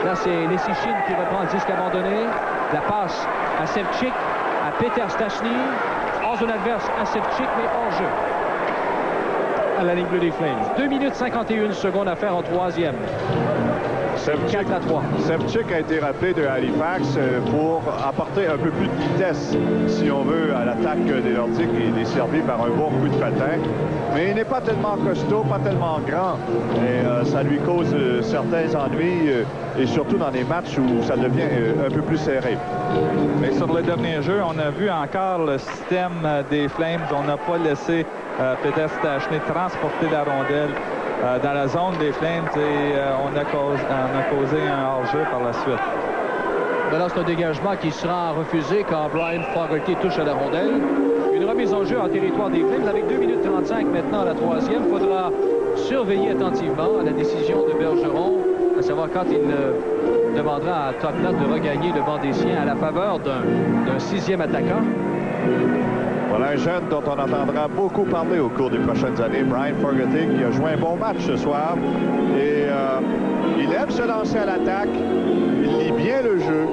S1: Là, c'est Lessichin qui reprend le disque abandonné. La passe à Sevchik, à Peter Stastny. En zone adverse à Sevchik, mais hors jeu. À la ligne bleue des Flames. 2 minutes 51 secondes à faire en troisième. 4-3.
S2: Sevchik a été rappelé de Halifax pour apporter un peu plus de vitesse, si on veut, à l'attaque des Nordiques. Il est servi par un bon coup de patin. Mais il n'est pas tellement costaud, pas tellement grand. Et ça lui cause certains ennuis, et surtout dans les matchs où ça devient un peu plus serré.
S3: Mais sur le dernier jeu, on a vu encore le système des Flames. On n'a pas laissé Peter Stastny transporter la rondelle. dans la zone des Flames et on a causé un hors-jeu par la suite.
S1: Ben là, c'est un dégagement qui sera refusé quand Brian Fogarty touche à la rondelle. Une remise en jeu en territoire des Flames avec 2 minutes 35 maintenant à la troisième. Il faudra surveiller attentivement la décision de Bergeron, à savoir quand il demandera à Tottenham de regagner le banc des siens à la faveur d'un sixième attaquant.
S2: Voilà un jeune dont on entendra beaucoup parler au cours des prochaines années, Brian Fogarty, qui a joué un bon match ce soir. Et il aime se lancer à l'attaque, il lit bien le jeu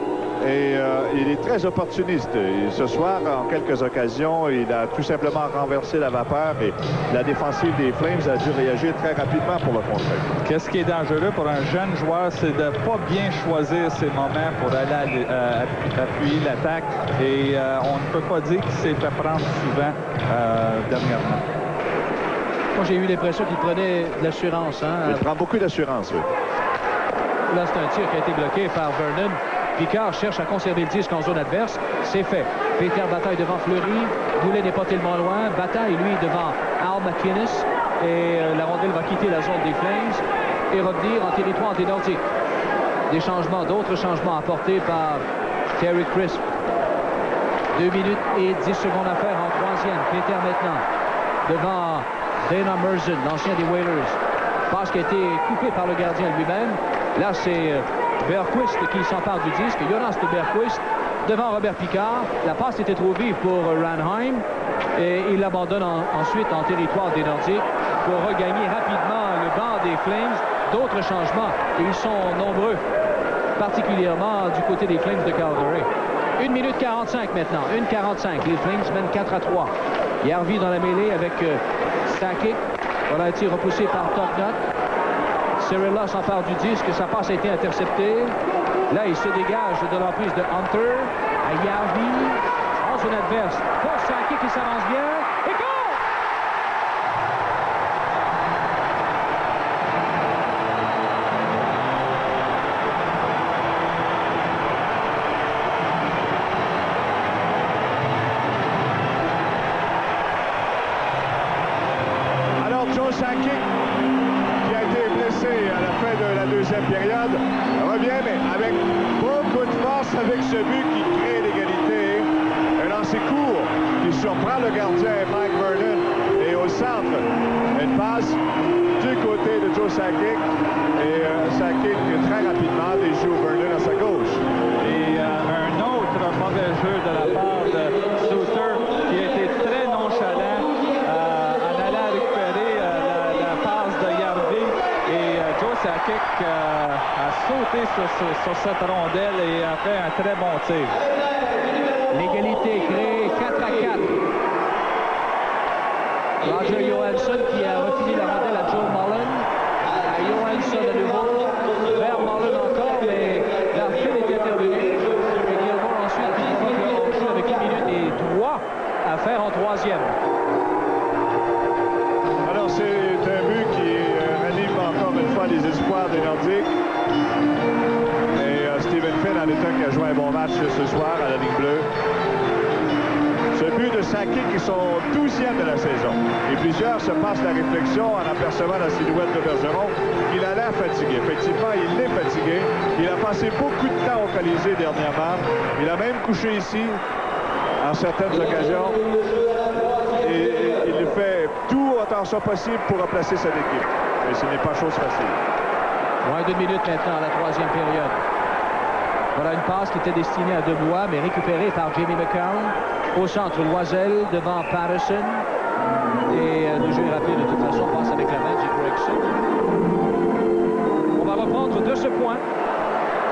S2: et il est très opportuniste. Et ce soir, en quelques occasions, il a tout simplement renversé la vapeur et la défensive des Flames a dû réagir très rapidement pour le contrer.
S3: Qu'est-ce qui est dangereux pour un jeune joueur, c'est de ne pas bien choisir ses moments pour aller appuyer l'attaque. Et on ne peut pas dire qu'il s'est fait prendre souvent dernièrement.
S1: Moi, j'ai eu l'impression qu'il prenait de l'assurance.
S2: Il prend beaucoup d'assurance, oui.
S1: Là, c'est un tir qui a été bloqué par Vernon. Picard cherche à conserver le disque en zone adverse. C'est fait. Peter bataille devant Fleury. Goulet n'est pas tellement loin. Bataille, lui, devant Al MacInnis. Et la rondelle va quitter la zone des Flames et revenir en territoire des Nordiques. Des changements, d'autres changements apportés par Terry Crisp. 2 minutes et 10 secondes à faire en troisième. Peter maintenant devant Dana Merzen, l'ancien des Whalers. Passe qui a été coupé par le gardien lui-même. Là, c'est Bergquist qui s'empare du disque. Jonas de Bergquist devant Robert Picard. La passe était trop vive pour Ranheim. Et il l'abandonne ensuite en territoire des Nordiques pour regagner rapidement le banc des Flames. D'autres changements, et ils sont nombreux, particulièrement du côté des Flames de Calgary. 1 minute 45 maintenant. 1:45. Les Flames mènent 4-3. Järvi dans la mêlée avec Sakic. Voilà un tir repoussé par Tottenham. Cirilla s'empare du disque. Sa passe a été interceptée. Là, il se dégage de l'emprise de Hunter. À Järvi. En zone adverse. Pour Sakic qui s'avance bien. Et goal!
S2: Sakic, qui a été blessé à la fin de la deuxième période, revient, mais avec beaucoup de force avec ce but qui crée l'égalité. Un lancer court qui surprend le gardien Mike Vernon. Et au centre, une passe du côté de Joe Sakic. Et Sakic très rapidement déjoue Vernon à sa gauche.
S3: Et un autre mauvais jeu de la part de Suter qui a été très nonchalant en allant récupérer la passe de Järvi. Et Joe Sakic a sauté sur cette rondelle et a fait un très bon tir.
S1: L'égalité créée 4-4. Roger Johansson qui a refilé la rondelle à Joe Mullen. À Johansson à nouveau. Vers Mullen encore, mais la fin est intervenue. Et Gilmore ensuite qui provoque le hors-jeu avec 1 minute et 3 à faire en troisième.
S2: Alors c'est un but qui ranime encore une fois les espoirs des Nordiques. Et Stephen Finn en est un qui a joué un bon match ce soir à la ligne bleue. Ce but de Sakic qui est son 12e de la saison. Et plusieurs se passent la réflexion en apercevant la silhouette de Bergeron qu'il a l'air fatigué. Effectivement, il est fatigué. Il a passé beaucoup de temps au Colisée dernièrement. Il a même couché ici en certaines occasions. Et il fait tout autant ça possible pour remplacer cette équipe. Mais ce n'est pas chose facile.
S1: Moins d'1 minute maintenant à la troisième période. Voilà une passe qui était destinée à Debois, mais récupérée par Jamie McCown. Au centre, Loisel devant Patterson. Et le jeu est rapide de toute façon. Passe avec la main de Gregson. On va reprendre de ce point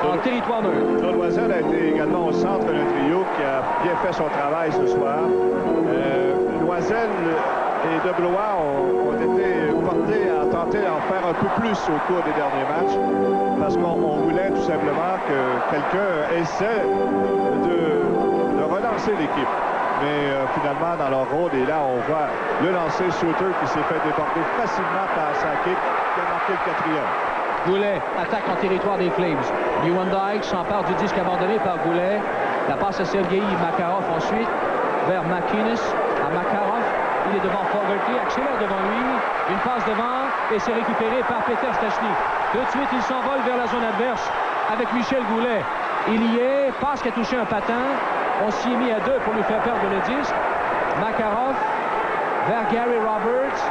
S1: en territoire neutre.
S2: Claude Loisel a été également au centre d'un trio qui a bien fait son travail ce soir. Loisel et Deblois ont été portés à tenter d'en faire un peu plus au cours des derniers matchs parce qu'on voulait tout simplement que quelqu'un essaie de relancer l'équipe. Mais finalement, dans leur rôle, et là, on voit le lancer Suter qui s'est fait déborder facilement par Sakic qui a marqué le 4e.
S1: Goulet attaque en territoire des Flames. Nieuwendyk s'empare du disque abandonné par Goulet. La passe à Sergei Makarov ensuite vers MacInnis à Makarov. Il est devant Fogarty, accélère devant lui. Une passe devant et c'est récupéré par Peter Stachny. Tout de suite, il s'envole vers la zone adverse avec Michel Goulet. Il y est, passe qui a touché un patin. On s'y est mis à 2 pour lui faire perdre le disque. Makarov vers Gary Roberts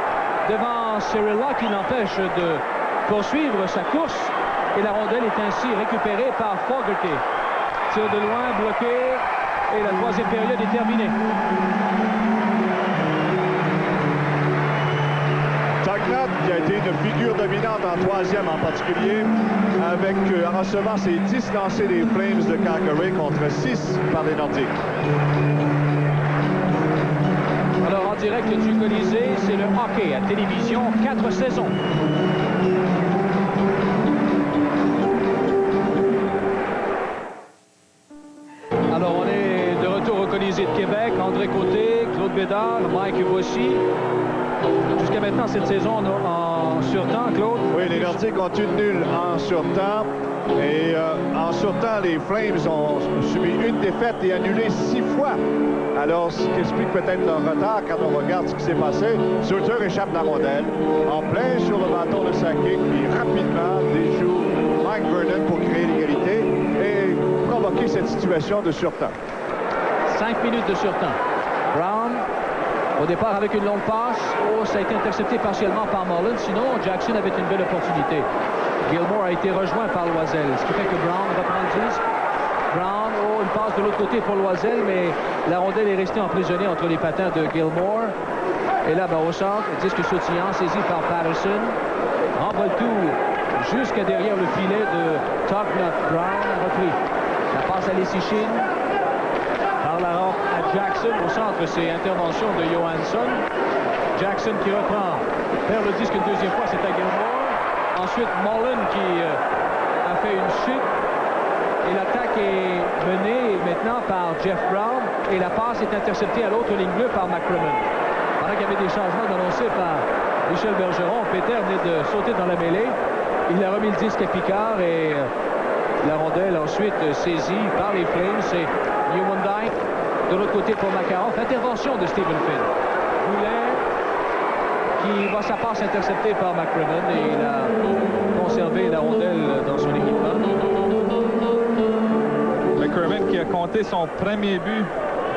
S1: devant Cirilla qui l'empêche de poursuivre sa course. Et la rondelle est ainsi récupérée par Fogarty. Tir de loin, bloqué. Et la troisième période est terminée.
S2: Tugnutt, qui a été une figure dominante en troisième en particulier, avec en recevant ses 10 lancers des Flames de Calgary contre 6 par les Nordiques.
S1: Alors en direct du Colisée, c'est le hockey à télévision, 4 saisons. Alors on est de retour au Colisée de Québec. André Côté, Claude Bédard, Mike Vossy. Jusqu'à maintenant, cette saison en surtemps, Claude?
S2: Oui, les Nordiques ont une nulle en surtemps. Et en surtemps, les Flames ont subi une défaite et annulé 6 fois. Alors, ce qui explique peut-être leur retard quand on regarde ce qui s'est passé. Suter échappe la rondelle, en plein sur le bâton de Sakic, qui rapidement déjoue Mike Vernon pour créer l'égalité et provoquer cette situation de surtemps.
S1: 5 minutes de surtemps. Brown, au départ avec une longue passe. Oh, ça a été intercepté partiellement par Mullen. Sinon, Jackson avait une belle opportunité. Gilmore a été rejoint par Loisel, ce qui fait que Brown reprend le disque. Brown, oh, une passe de l'autre côté pour Loisel, mais la rondelle est restée emprisonnée entre les patins de Gilmore. Et là, au centre, le disque sautillant, saisi par Patterson. Envole tout jusqu'à derrière le filet de Tugnutt. Brown a repris. La passe à Lessichin. Par la rampe à Jackson. Au centre, c'est intervention de Johansson. Jackson qui reprend, perd le disque une deuxième fois, c'est à Gilmore. Ensuite, Mullen qui a fait une chute. Et l'attaque est menée maintenant par Jeff Brown. Et la passe est interceptée à l'autre ligne bleue par McCrimmon. Pendant qu'il y avait des changements annoncés par Michel Bergeron, Peter venait de sauter dans la mêlée. Il a remis le disque à Picard et la rondelle ensuite saisie par les Flames. C'est Newman-Dyke. De l'autre côté pour Makarov. Intervention de Stephen Finn. Goulet qui voit sa passe interceptée par McCrimmon et il a conservé la rondelle dans son équipement.
S3: McCrimmon qui a compté son premier but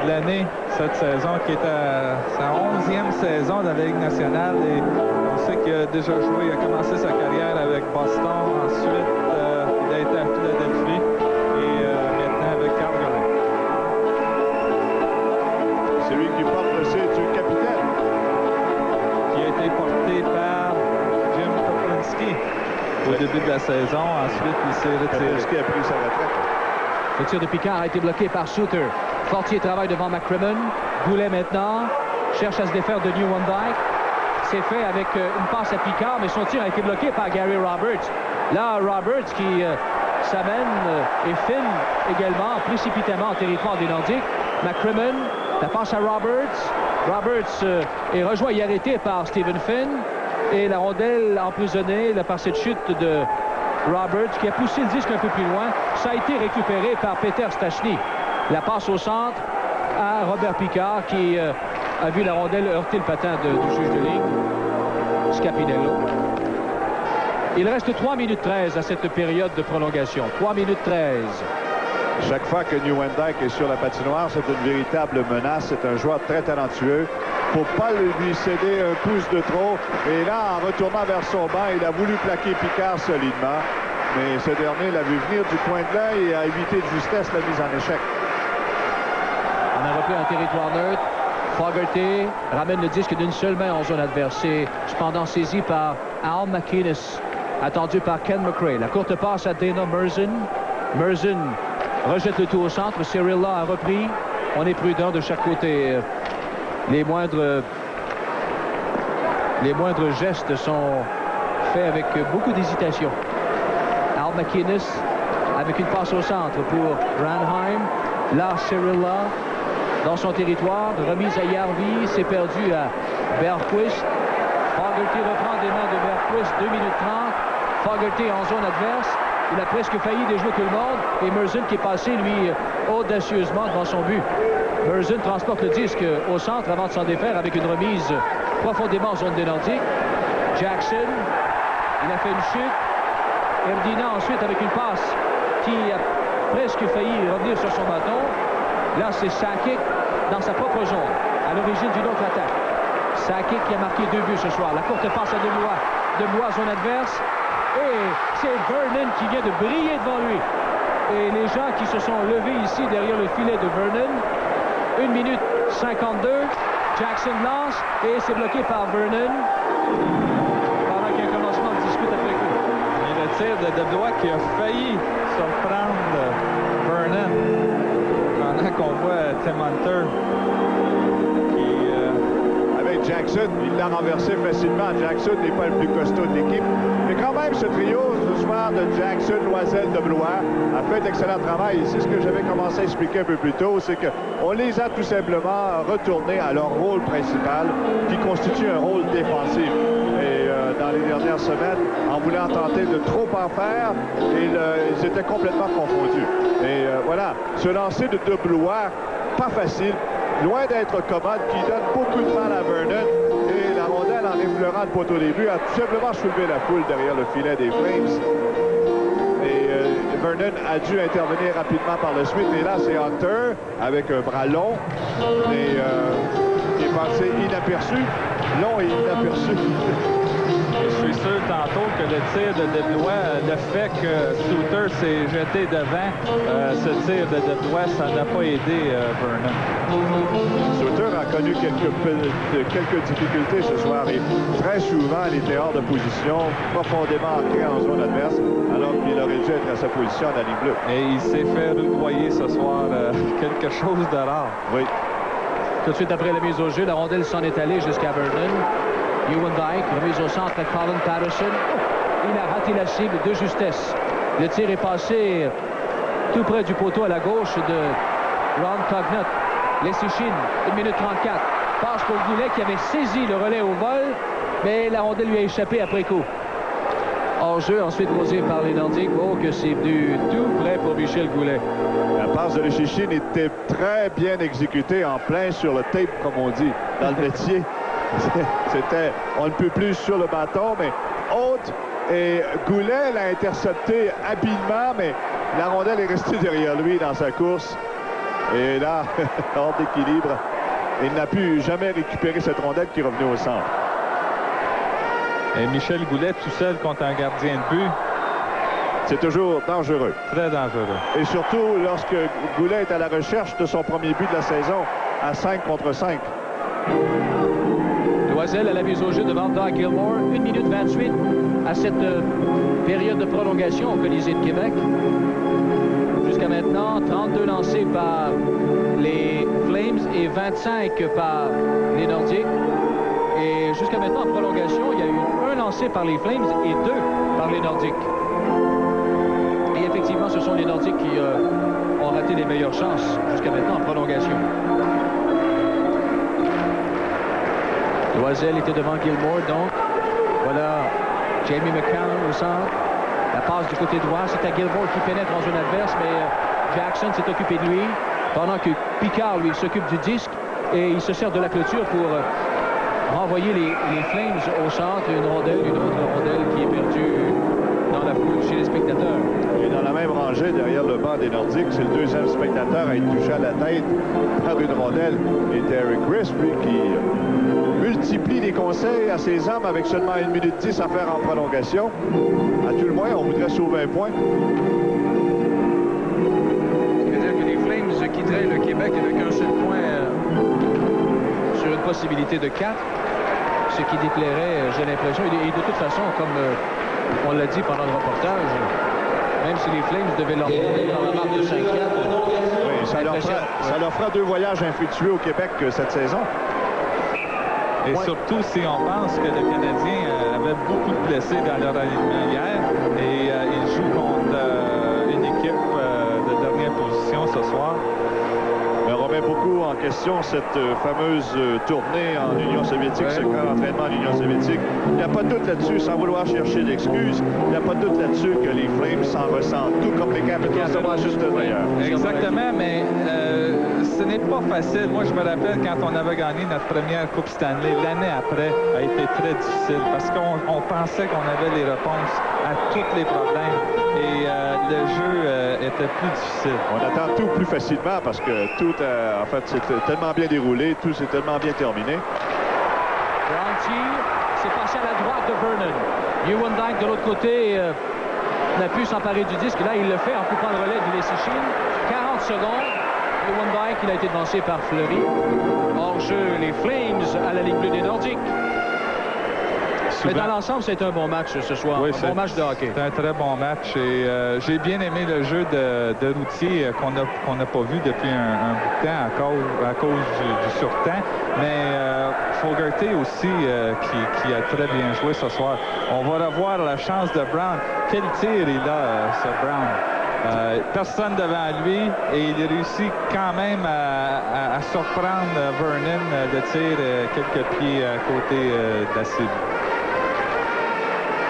S3: de l'année cette saison, qui est à sa 11e saison dans la Ligue nationale. Et on sait qu'il a déjà joué, il a commencé sa carrière avec Boston. Ensuite, il a été à Philadelphie et maintenant avec Calgary.
S2: Celui qui porte le C du capitaine.
S3: Qui a été porté par Jim Koplinski au début de la saison. Ensuite, il s'est retiré.
S2: Koplinski a pris sa retraite.
S1: Le tir de Picard a été bloqué par Suter. Fortier travaille devant McCrimmon. Goulet maintenant cherche à se défaire de Newman-Dyke. C'est fait avec une passe à Picard, mais son tir a été bloqué par Gary Roberts. Là, Roberts qui s'amène et Finn également précipitamment en territoire des Nordiques. McCrimmon, la passe à Roberts. Roberts est rejoint et arrêté par Stephen Finn. Et la rondelle emprisonnée par cette chute de Roberts qui a poussé le disque un peu plus loin. Ça a été récupéré par Peter Stachny. La passe au centre à Robert Picard qui a vu la rondelle heurter le patin du juge de ligne, Scapinello. Il reste 3 minutes 13 à cette période de prolongation. 3 minutes 13.
S2: Chaque fois que Newman-Dyke est sur la patinoire, c'est une véritable menace. C'est un joueur très talentueux. Il ne faut pas lui céder un pouce de trop. Et là, en retournant vers son banc, il a voulu plaquer Picard solidement. Mais ce dernier l'a vu venir du coin de l'œil et a évité de justesse la mise en échec.
S1: On a repris un territoire neutre. Fogarty ramène le disque d'une seule main en zone adverse. C'est cependant saisi par Al McInnes, attendu par Ken McRae. La courte passe à Dana Murzin. Murzin rejette le tout au centre. Cirilla a repris. On est prudent de chaque côté. Les moindres gestes sont faits avec beaucoup d'hésitation. Al McInnes avec une passe au centre pour Ranheim. Là, Cirilla dans son territoire. Remise à Järvi. C'est perdu à Bergquist. Fogarty reprend des mains de Bergquist. 2 minutes 30. Fogarty en zone adverse. Il a presque failli déjouer tout le monde. Et Murzin qui est passé, lui, audacieusement devant son but. Burzin transporte le disque au centre avant de s'en défaire avec une remise profondément en zone des Nordiques. Jackson, il a fait une chute. Erdina ensuite avec une passe qui a presque failli revenir sur son bâton. Là, c'est Sakic dans sa propre zone, à l'origine d'une autre attaque. Sakic qui a marqué 2 buts ce soir. La courte passe à Demois. Demois, zone adverse. Et c'est Vernon qui vient de briller devant lui. Et les gens qui se sont levés ici derrière le filet de Vernon. 1 minute 52. Jackson lance et c'est bloqué par Vernon. Pendant qu'il y a un commencement de dispute après coup.
S3: Et le tir de Deblois qui a failli surprendre Vernon. Pendant qu'on voit Tim Hunter qui...
S2: Avec Jackson, il l'a renversé facilement. Jackson n'est pas le plus costaud de l'équipe. Mais quand même, ce trio ce soir de Jackson, Loisel, Deblois a fait d'excellent travail. Ici, ce que j'avais commencé à expliquer un peu plus tôt, c'est qu'on les a tout simplement retournés à leur rôle principal, qui constitue un rôle défensif. Et dans les dernières semaines, en voulant tenter de trop en faire, ils étaient complètement confondus. Et voilà, ce lancer de Deblois, pas facile, loin d'être commode, qui donne beaucoup de mal à Vernon. Et la rondelle, en effleurant le poteau au début, a tout simplement soulevé la foule derrière le filet des Flames. Et Vernon a dû intervenir rapidement par le suite. Et là, c'est Hunter, avec un bras long, et qui est passé inaperçu. Long et inaperçu.
S3: Je suis sûr tantôt que le tir de Deblois, le fait que Suter s'est jeté devant, ce tir de Deblois, ça n'a pas aidé Vernon.
S2: Suter a connu quelques difficultés ce soir et très souvent il était hors de position, profondément ancré en zone adverse, alors qu'il aurait dû être à sa position à la ligne bleue.
S3: Et il s'est fait rudoyer ce soir, quelque chose de rare.
S2: Oui.
S1: Tout de suite après la mise au jeu, la rondelle s'en est allée jusqu'à Vernon. Ewan Dyke, remise au centre à Colin Patterson. Il a raté la cible de justesse. Le tir est passé tout près du poteau à la gauche de Ron Cognut. Lessichin, 1 minute 34. Passe pour Goulet qui avait saisi le relais au vol, mais la rondelle lui a échappé après coup. Hors-jeu, ensuite posé par les Nordiques. Oh, que c'est venu tout près pour Michel Goulet.
S2: La passe de Lessichin était très bien exécutée, en plein sur le tape, comme on dit, dans le métier. C'était, on ne peut plus sur le bâton, mais haute. Et Goulet l'a intercepté habilement, mais la rondelle est restée derrière lui dans sa course. Et là, hors d'équilibre, il n'a pu jamais récupérer cette rondelle qui est revenue au centre.
S3: Et Michel Goulet tout seul contre un gardien de but.
S2: C'est toujours dangereux.
S3: Très dangereux.
S2: Et surtout lorsque Goulet est à la recherche de son premier but de la saison à 5 contre 5.
S1: Loisel à la mise au jeu devant Doug Gilmour. 1 minute 28 à cette période de prolongation au Colisée de Québec. Jusqu'à maintenant, 32 lancés par les Flames et 25 par les Nordiques. Et jusqu'à maintenant, en prolongation, il y a eu 1 lancé par les Flames et 2 par les Nordiques. Et effectivement, ce sont les Nordiques qui ont raté les meilleures chances jusqu'à maintenant en prolongation. Loisel était devant Gilmour, donc. Voilà Jamie McCann au centre. La passe du côté droit, c'est à Gilmour qui pénètre en zone adverse, mais Jackson s'est occupé de lui, pendant que Picard, lui, s'occupe du disque, et il se sert de la clôture pour renvoyer les Flames au centre. Une autre rondelle qui est perdue dans la foule chez les spectateurs.
S2: Et dans la même rangée, derrière le banc des Nordiques, c'est le deuxième spectateur à être touché à la tête par une rondelle. Et Derek Crisp, lui, qui multiplie les conseils à ses hommes avec seulement 1 minute 10 à faire en prolongation. À tout le moins, on voudrait sauver un point.
S1: C'est-à-dire que les Flames quitteraient le Québec avec un seul point sur une possibilité de 4, ce qui déplairait, j'ai l'impression, et de toute façon, comme on l'a dit pendant le reportage, même si les Flames devaient l'emporter par la marque de 5-4,
S2: oui, ça leur fera 2 voyages infructueux au Québec cette saison.
S3: Et surtout si on pense que le Canadien avait beaucoup de blessés dans leur alignement hier et il joue contre une équipe de dernière position ce soir.
S2: remet beaucoup en question cette fameuse tournée en Union soviétique, ce camp d'entraînement en Union soviétique. Il n'y a pas de doute là-dessus, sans vouloir chercher d'excuses, il n'y a pas de doute là-dessus que les Flames s'en ressentent, tout comme les Capitals, juste d'ailleurs.
S3: Exactement, mais ce n'est pas facile. Moi, je me rappelle quand on avait gagné notre première Coupe Stanley, l'année après a été très difficile parce qu'on pensait qu'on avait les réponses à tous les problèmes et le jeu était plus difficile.
S2: On attend tout plus facilement parce que tout, en fait, c'est tellement bien déroulé, tout s'est tellement bien terminé.
S1: Bronte s'est passé à la droite de Vernon. Nieuwendyk de l'autre côté n'a pu s'emparer du disque. Là, il le fait en coupant le relais du Lessichin. 40 secondes. Nieuwendyk, il a été devancé par Fleury. Hors-jeu, les Flames à la Ligue bleue des Nordiques. Mais dans l'ensemble, c'est un bon match ce soir.
S3: Oui,
S1: un bon match de hockey.
S3: C'est un très bon match et j'ai bien aimé le jeu de routier qu'on n'a pas vu depuis un bout de temps à cause du surtemps. Mais Fogarty aussi qui a très bien joué ce soir. On va revoir la chance de Brown. Quel tir il a, ce Brown. Personne devant lui et il réussit quand même à surprendre Vernon de tir quelques pieds à côté de la cible.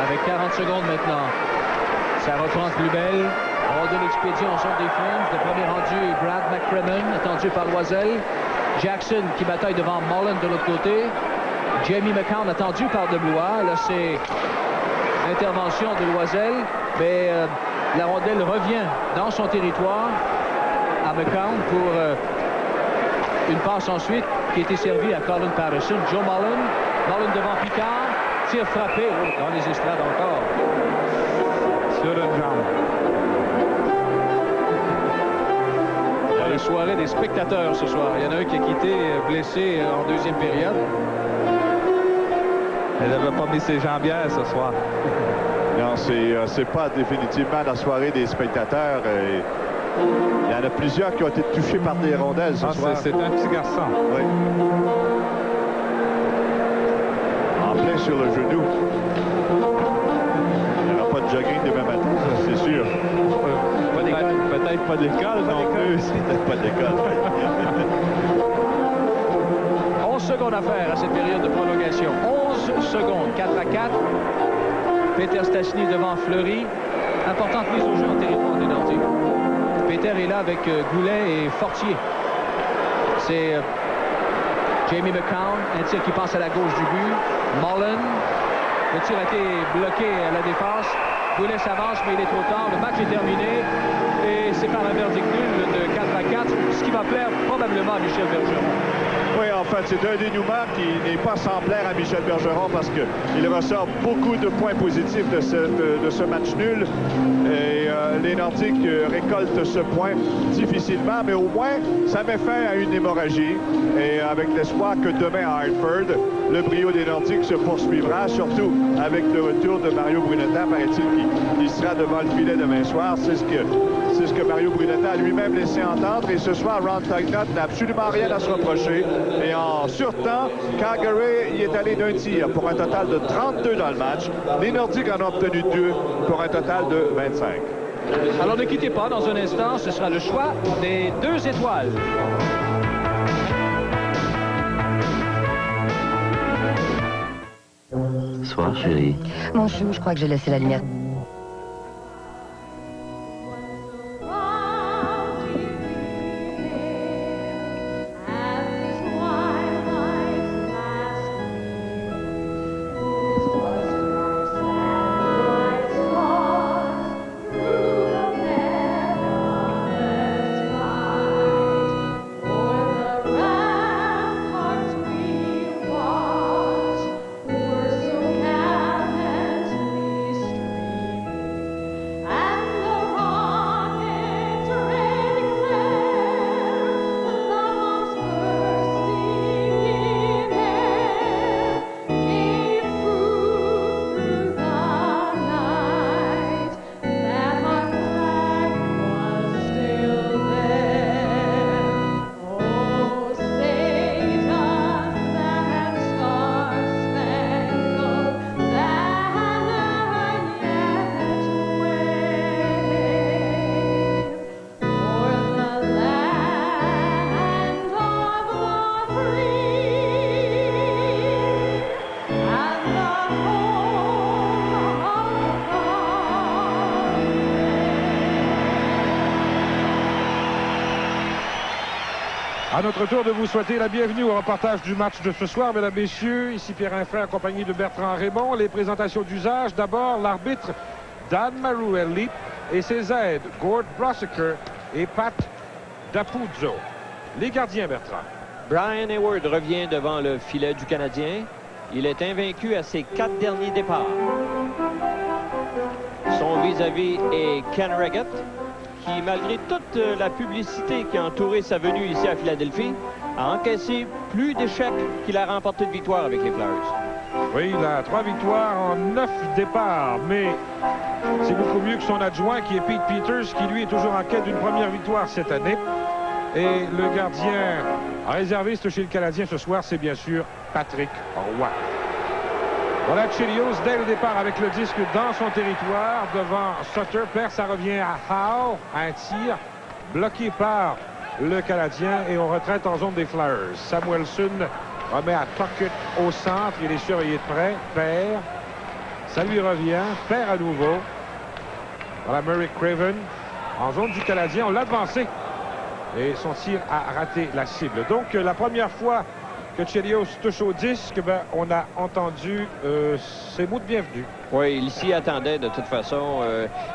S1: Avec 40 secondes maintenant. Ça reprend plus belle. On de l'expédition en sorte des Flames. Le premier rendu, Brad McCrimmon, attendu par Loisel. Jackson qui bataille devant Mullen de l'autre côté. Jamie McCown attendu par DeBlois. Là, c'est l'intervention de Loisel. Mais la rondelle revient dans son territoire à McCown pour une passe ensuite qui a été servie à Colin Patterson. Joe Mullen. Mullen devant Picard. Tir frappé dans les estrades encore.
S3: Sur une jambe.
S1: Dans la soirée des spectateurs ce soir. Il y en a un qui a quitté blessé en deuxième période.
S3: Elle n'avait pas mis ses jambières ce soir.
S2: Non, c'est pas définitivement la soirée des spectateurs. Il y en a plusieurs qui ont été touchés par des rondelles ce soir.
S3: C'est un petit garçon.
S2: Oui. En plein sur le genou. Il n'y aura pas de jogging demain matin, c'est sûr.
S3: Peut-être pas d'école non plus.
S2: Peut-être pas d'école.
S1: 11 secondes à faire à cette période de prolongation. 11 secondes, 4 à 4. Peter Stastny devant Fleury. Importante mise au jeu en territoire des Nordiques. Peter est là avec Goulet et Fortier. C'est Jamie McCown, un tir qui passe à la gauche du but. Mullen. Le tir a été bloqué à la défense. Goulet s'avance, mais il est trop tard. Le match est terminé. Et c'est par un verdict nul de 4 à 4, ce qui va plaire probablement à Michel Bergeron.
S2: Oui, en fait, c'est un dénouement qui n'est pas sans plaire à Michel Bergeron parce qu'il ressort beaucoup de points positifs de ce match nul. Et les Nordiques récoltent ce point difficilement, mais au moins, ça met fin à une hémorragie. Et avec l'espoir que demain à Hartford, le brio des Nordiques se poursuivra, surtout avec le retour de Mario Brunetta, paraît-il, qui sera devant le filet demain soir. C'est ce que Mario Brunetta a lui-même laissé entendre. Et ce soir, Ron Tugnutt n'a absolument rien à se reprocher. Et en surtemps, Calgary y est allé d'un tir pour un total de 32 dans le match. Les Nordiques en ont obtenu 2 pour un total de 25.
S1: Alors ne quittez pas, dans un instant, ce sera le choix des 2 étoiles.
S7: Bonsoir, chérie.
S8: Mon chou, je crois que j'ai laissé la lumière.
S7: À notre tour de vous souhaiter la bienvenue au reportage du match de ce soir, mesdames, messieurs. Ici Pierre Infray, accompagné de Bertrand Raymond. Les présentations d'usage. D'abord, l'arbitre Dan Maruelli et ses aides, Gord Brosiker et Pat Dapuzzo. Les gardiens, Bertrand.
S1: Brian Hayward revient devant le filet du Canadien. Il est invaincu à ses 4 derniers départs. Son vis-à-vis est Ken Reggett, qui, malgré toute la publicité qui a entouré sa venue ici à Philadelphie, a encaissé plus d'échecs qu'il a remporté de victoires avec les Flyers.
S7: Oui, il a 3 victoires en 9 départs, mais c'est beaucoup mieux que son adjoint, qui est Pete Peters, qui, lui, est toujours en quête d'une première victoire cette année. Et le gardien réserviste chez le Canadien ce soir, c'est bien sûr Patrick Roy. Voilà Chelios dès le départ avec le disque dans son territoire devant Sutter. Perd, ça revient à Howe. Un tir bloqué par le Canadien et on retraite en zone des Flyers. Samuelsson remet à Tuckett au centre. Il est surveillé de près. Perd. Ça lui revient. Perd à nouveau. Voilà Murray Craven en zone du Canadien. On l'a avancé. Et son tir a raté la cible. Donc la première fois que Chelios touche au disque, on a entendu ses mots de bienvenue.
S1: Oui, il s'y attendait de toute façon.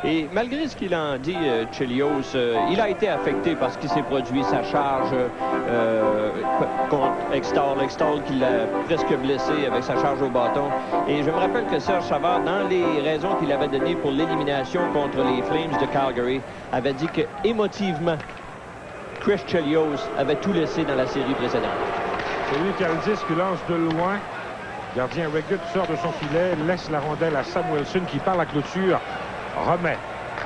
S1: Et malgré ce qu'il en dit, Chelios, il a été affecté par ce qui s'est produit, sa charge contre Extall qui l'a presque blessé avec sa charge au bâton. Et je me rappelle que Serge Savard, dans les raisons qu'il avait données pour l'élimination contre les Flames de Calgary, avait dit que émotivement, Chris Chelios avait tout laissé dans la série précédente.
S7: C'est lui qui a le disque, lance de loin. Gardien Reggett sort de son filet, laisse la rondelle à Samuelsson qui part la clôture, remet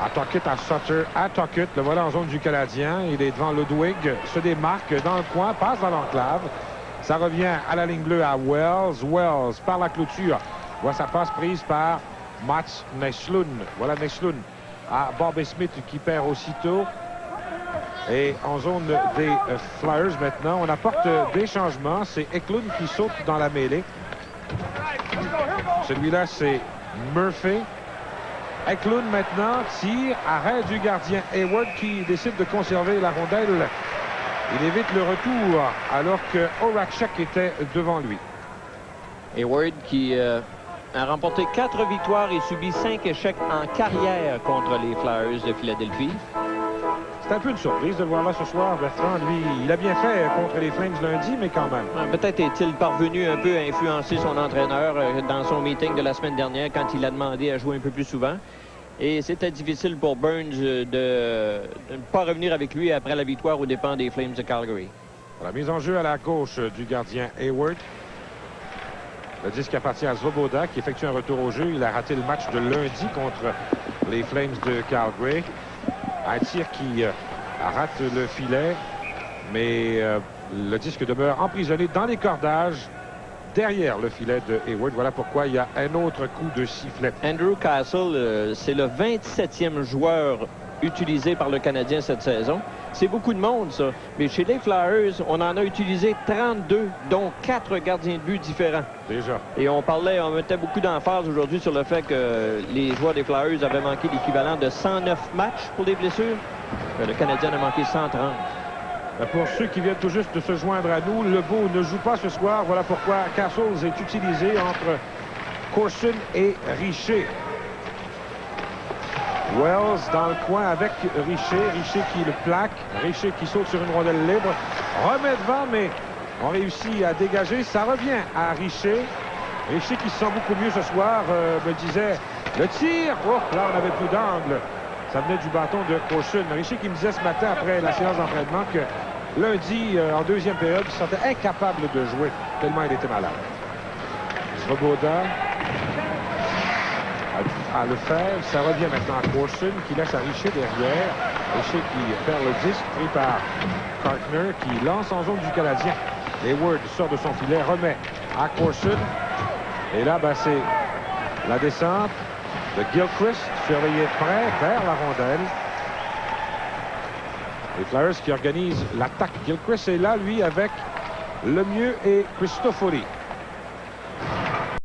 S7: à Tuckett, à Sutter, à Tuckett. Le voilà en zone du Canadien. Il est devant Ludwig, se démarque dans le coin, passe dans l'enclave. Ça revient à la ligne bleue à Wells. Wells par la clôture. Voit sa passe prise par Mats Näslund. Voilà Näslund à Bobby Smith qui perd aussitôt. Et en zone des Flyers maintenant, on apporte des changements. C'est Eklund qui saute dans la mêlée. Celui-là, c'est Murphy. Eklund maintenant tire, arrêt du gardien Hayward qui décide de conserver la rondelle. Il évite le retour alors que Horacek était devant lui.
S1: Hayward qui a remporté 4 victoires et subi 5 échecs en carrière contre les Flyers de Philadelphie.
S7: C'est un peu une surprise de le voir là ce soir, Bertrand. Lui, il a bien fait contre les Flames lundi, mais quand même.
S1: Peut-être est-il parvenu un peu à influencer son entraîneur dans son meeting de la semaine dernière quand il a demandé à jouer un peu plus souvent. Et c'était difficile pour Burns de ne pas revenir avec lui après la victoire aux dépens des Flames de Calgary.
S7: La mise en jeu à la gauche du gardien Hayward. Le disque appartient à Svoboda qui effectue un retour au jeu. Il a raté le match de lundi contre les Flames de Calgary. Un tir qui rate le filet, mais le disque demeure emprisonné dans les cordages derrière le filet de Hayward. Voilà pourquoi il y a un autre coup de sifflet.
S1: Andrew Castle, c'est le 27e joueur utilisé par le Canadien cette saison. C'est beaucoup de monde, ça. Mais chez les Flyers, on en a utilisé 32, dont 4 gardiens de but différents.
S7: Déjà.
S1: Et on mettait beaucoup d'emphase aujourd'hui sur le fait que les joueurs des Flyers avaient manqué l'équivalent de 109 matchs pour des blessures. Le Canadien a manqué 130.
S7: Pour ceux qui viennent tout juste de se joindre à nous, Lebeau ne joue pas ce soir. Voilà pourquoi Castles est utilisé entre Corson et Richer. Wells dans le coin avec Richer. Richer qui le plaque. Richer qui saute sur une rondelle libre. Remet devant, mais on réussit à dégager. Ça revient à Richer. Richer qui se sent beaucoup mieux ce soir, me disait le tir. Oh, là, on n'avait plus d'angle. Ça venait du bâton de Corson. Richer qui me disait ce matin après la séance d'entraînement que lundi, en deuxième période, il se sentait incapable de jouer tellement il était malade. Svoboda à le faire. Ça revient maintenant à Corson qui laisse à Richer derrière. Richer qui perd le disque, pris par Carkner qui lance en zone du Canadien. Hayward sort de son filet, remet à Corson. Et là, c'est la descente de Gilchrist, surveillé de près, perd la rondelle. Les Flyers qui organisent l'attaque. Gilchrist est là, lui, avec Lemieux et Cristofori.